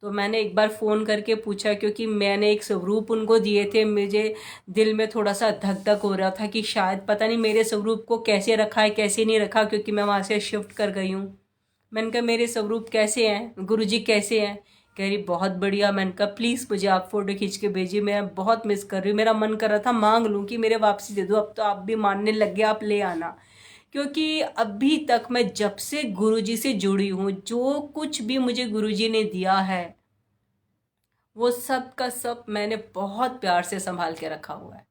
तो मैंने एक बार फ़ोन करके पूछा, क्योंकि मैंने एक स्वरूप उनको दिए थे, मुझे दिल में थोड़ा सा धक धक हो रहा था कि शायद पता नहीं मेरे स्वरूप को कैसे रखा है कैसे नहीं रखा, क्योंकि मैं वहाँ से शिफ्ट कर गई हूँ। मैंने कहा मेरे स्वरूप कैसे हैं, गुरुजी कैसे हैं? कह रही बहुत बढ़िया। मैंने कहा प्लीज़ मुझे आप फ़ोटो खींच के भेजिए, मैं बहुत मिस कर रही हूँ। मेरा मन कर रहा था मांग लूँ कि मेरे वापसी दे दो, अब तो आप भी मानने लग गए, आप ले आना। क्योंकि अभी तक मैं जब से गुरुजी से जुड़ी हूँ, जो कुछ भी मुझे गुरुजी ने दिया है वो सब का सब मैंने बहुत प्यार से संभाल के रखा हुआ है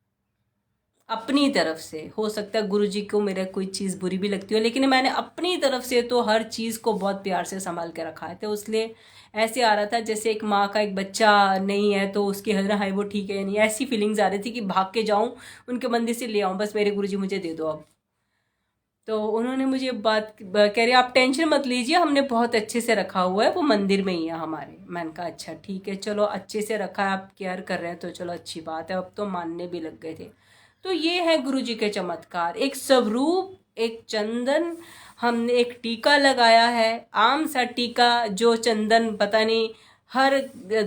अपनी तरफ से। हो सकता है गुरुजी को मेरा कोई चीज़ बुरी भी लगती हो, लेकिन मैंने अपनी तरफ से तो हर चीज़ को बहुत प्यार से संभाल के रखा है। तो इसलिए ऐसे आ रहा था जैसे एक माँ का एक बच्चा नहीं है तो उसकी हर हाय वो ठीक है या नहीं, ऐसी फीलिंग्स आ रही थी कि भाग के जाऊं उनके मंदिर से ले आऊं, बस मेरे गुरुजी मुझे दे दो अब। तो उन्होंने मुझे बात कह रही आप टेंशन मत लीजिए, हमने बहुत अच्छे से रखा हुआ है, वो मंदिर में ही है हमारे। मैंने कहा अच्छा ठीक है, चलो अच्छे से रखा है, आप केयर कर रहे हैं तो चलो अच्छी बात है। अब तो मानने भी लग गए थे। तो ये है गुरुजी के चमत्कार, एक स्वरूप, एक चंदन। हमने एक टीका लगाया है, आम सा टीका, जो चंदन पता नहीं हर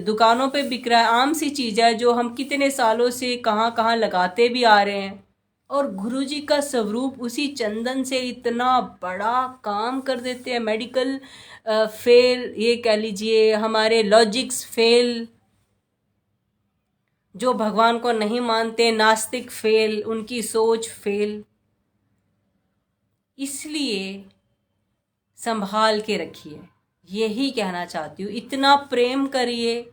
दुकानों पे बिक रहा है, आम सी चीज़ है जो हम कितने सालों से कहाँ कहाँ लगाते भी आ रहे हैं। और गुरुजी का स्वरूप उसी चंदन से इतना बड़ा काम कर देते हैं। मेडिकल फेल, ये कह लीजिए हमारे लॉजिक्स फेल, जो भगवान को नहीं मानते नास्तिक फेल, उनकी सोच फेल। इसलिए संभाल के रखिए, यही कहना चाहती हूँ। इतना प्रेम करिए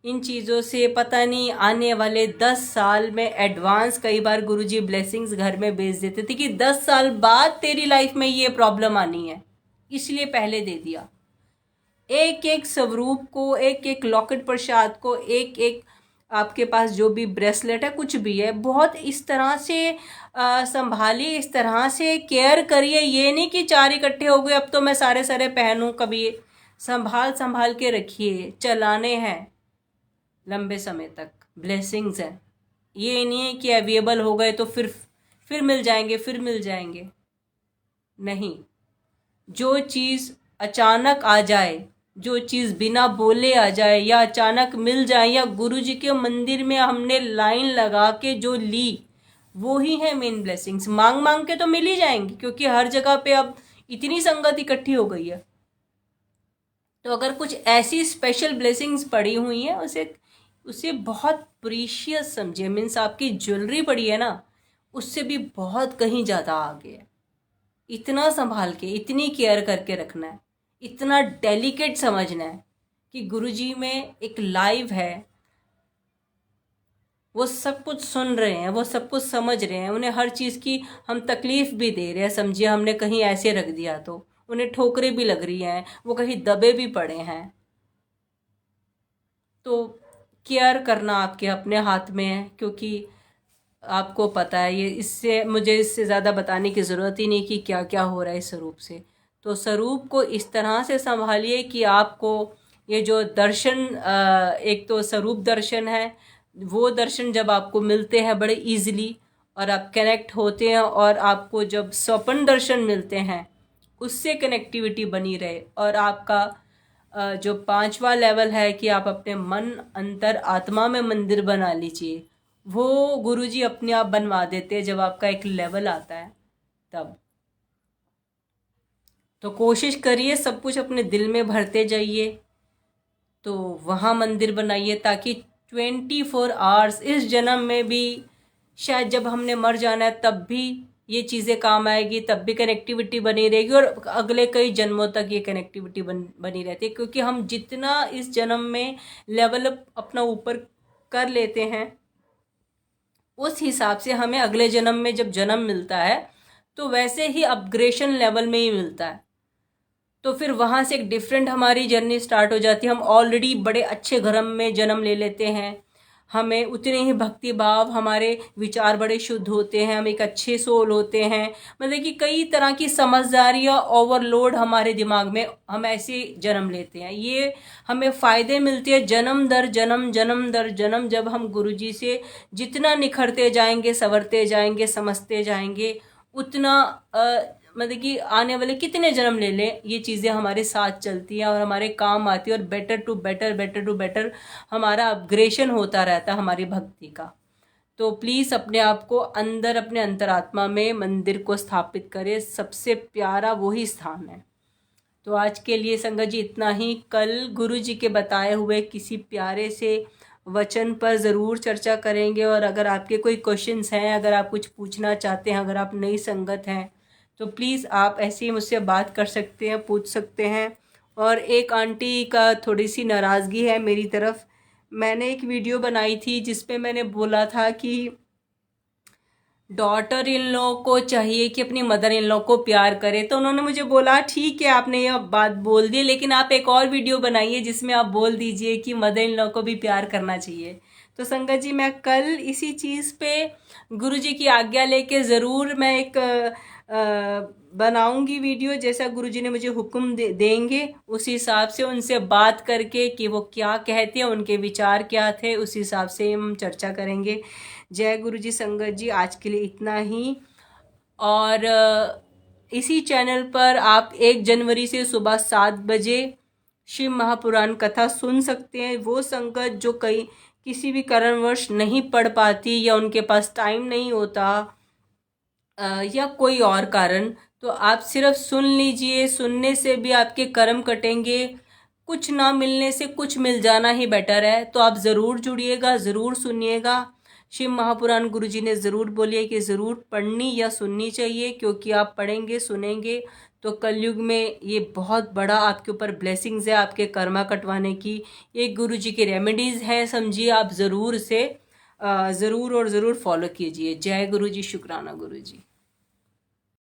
इन चीज़ों से, पता नहीं आने वाले 10 साल में एडवांस कई बार गुरुजी ब्लेसिंग्स घर में भेज देते थे कि 10 साल बाद तेरी लाइफ में ये प्रॉब्लम आनी है, इसलिए पहले दे दिया। एक एक स्वरूप को, एक एक लॉकेट प्रसाद को, एक एक आपके पास जो भी ब्रेसलेट है कुछ भी है, बहुत इस तरह से संभालिए, इस तरह से केयर करिए। ये नहीं कि 4 इकट्ठे हो गए अब तो मैं सारे सारे पहनूं, कभी संभाल संभाल के रखिए, चलाने हैं लंबे समय तक, ब्लेसिंग्स हैं। ये नहीं है कि अवेलेबल हो गए तो फिर मिल जाएंगे, फिर मिल जाएंगे, नहीं। जो चीज़ अचानक आ जाए, जो चीज़ बिना बोले आ जाए या अचानक मिल जाए, या गुरुजी के मंदिर में हमने लाइन लगा के जो ली, वो ही है मेन ब्लेसिंग्स। मांग मांग के तो मिल ही जाएंगी, क्योंकि हर जगह पे अब इतनी संगत इकट्ठी हो गई है। तो अगर कुछ ऐसी स्पेशल ब्लेसिंग्स पड़ी हुई हैं, उसे उसे बहुत प्रीशियस समझिए। मीन्स आपकी ज्वेलरी पड़ी है ना, उससे भी बहुत कहीं ज़्यादा आगे है। इतना संभाल के, इतनी केयर करके रखना है, इतना डेलिकेट समझना है कि गुरुजी में एक लाइव है, वो सब कुछ सुन रहे हैं, वो सब कुछ समझ रहे हैं। उन्हें हर चीज़ की हम तकलीफ भी दे रहे हैं, समझिए हमने कहीं ऐसे रख दिया तो उन्हें ठोकरें भी लग रही हैं, वो कहीं दबे भी पड़े हैं। तो केयर करना आपके अपने हाथ में है, क्योंकि आपको पता है, ये इससे मुझे इससे ज़्यादा बताने की ज़रूरत ही नहीं कि क्या क्या हो रहा है इस स्वरूप से। तो स्वरूप को इस तरह से संभालिए कि आपको ये जो दर्शन, एक तो स्वरूप दर्शन है, वो दर्शन जब आपको मिलते हैं बड़े इजीली और आप कनेक्ट होते हैं, और आपको जब स्वप्न दर्शन मिलते हैं उससे कनेक्टिविटी बनी रहे, और आपका जो 5वां लेवल है कि आप अपने मन, अंतर, आत्मा में मंदिर बना लीजिए, वो गुरुजी अपने आप बनवा देते हैं जब आपका एक लेवल आता है तब। तो कोशिश करिए सब कुछ अपने दिल में भरते जाइए, तो वहाँ मंदिर बनाइए, ताकि 24 आवर्स। इस जन्म में भी शायद जब हमने मर जाना है तब भी ये चीज़ें काम आएगी, तब भी कनेक्टिविटी बनी रहेगी और अगले कई जन्मों तक ये कनेक्टिविटी बनी रहती है। क्योंकि हम जितना इस जन्म में लेवल अप अपना ऊपर कर लेते हैं उस हिसाब से हमें अगले जन्म में जब जन्म मिलता है तो वैसे ही अपग्रेशन लेवल में ही मिलता है। तो फिर वहाँ से एक डिफरेंट हमारी जर्नी स्टार्ट हो जाती है। हम ऑलरेडी बड़े अच्छे घर में जन्म ले लेते हैं, हमें उतने ही भक्ति भाव, हमारे विचार बड़े शुद्ध होते हैं, हम एक अच्छे सोल होते हैं। मतलब कि कई तरह की समझदारी या ओवरलोड हमारे दिमाग में, हम ऐसे जन्म लेते हैं। ये हमें फ़ायदे मिलते हैं जन्म दर जन्म, जन्म दर जन्म। जब हम गुरुजी से जितना निखरते जाएंगे, संवरते जाएंगे, समझते जाएंगे, उतना मतलब कि आने वाले कितने जन्म ले लें ये चीज़ें हमारे साथ चलती हैं और हमारे काम आती है और better to better, better to better हमारा अपग्रेशन होता रहता है हमारी भक्ति का। तो प्लीज़ अपने आप को अंदर, अपने अंतरात्मा में मंदिर को स्थापित करें। सबसे प्यारा वही स्थान है। तो आज के लिए संगत जी इतना ही। कल गुरु जी के बताए हुए किसी प्यारे से वचन पर ज़रूर चर्चा करेंगे। और अगर आपके कोई क्वेश्चंस हैं, अगर आप कुछ पूछना चाहते हैं, अगर आप नई संगत हैं तो प्लीज़ आप ऐसे ही मुझसे बात कर सकते हैं, पूछ सकते हैं। और एक आंटी का थोड़ी सी नाराज़गी है मेरी तरफ। मैंने एक वीडियो बनाई थी जिसपे मैंने बोला था कि डॉटर इन लॉ को चाहिए कि अपनी मदर इन लॉ को प्यार करे। तो उन्होंने मुझे बोला ठीक है आपने ये बात बोल दी, लेकिन आप एक और वीडियो बनाइए जिसमें आप बोल दीजिए कि मदर इन लॉ को भी प्यार करना चाहिए। तो संगत जी मैं कल इसी चीज़ पे गुरु जी की आज्ञा लेके ज़रूर मैं एक बनाऊंगी वीडियो। जैसा गुरुजी ने मुझे हुक्म देंगे उस हिसाब से उनसे बात करके कि वो क्या कहते हैं, उनके विचार क्या थे, उस हिसाब से हम चर्चा करेंगे। जय गुरु जी। संगत जी आज के लिए इतना ही। और इसी चैनल पर आप 1 जनवरी से सुबह 7 बजे शिव महापुराण कथा सुन सकते हैं। वो संगत जो किसी भी कारणवश नहीं पढ़ पाती या उनके पास टाइम नहीं होता या कोई और कारण, तो आप सिर्फ सुन लीजिए। सुनने से भी आपके कर्म कटेंगे। कुछ ना मिलने से कुछ मिल जाना ही बेटर है। तो आप ज़रूर जुड़िएगा, ज़रूर सुनिएगा। शिव महापुराण गुरुजी ने ज़रूर बोलिए कि ज़रूर पढ़नी या सुननी चाहिए, क्योंकि आप पढ़ेंगे सुनेंगे तो कलयुग में ये बहुत बड़ा आपके ऊपर ब्लेसिंग्स है आपके कर्मा कटवाने की। ये गुरुजी की रेमेडीज़ हैं, समझिए आप ज़रूर से ज़रूर और ज़रूर फॉलो कीजिए। जय गुरु जी। शुक्राना गुरु जी।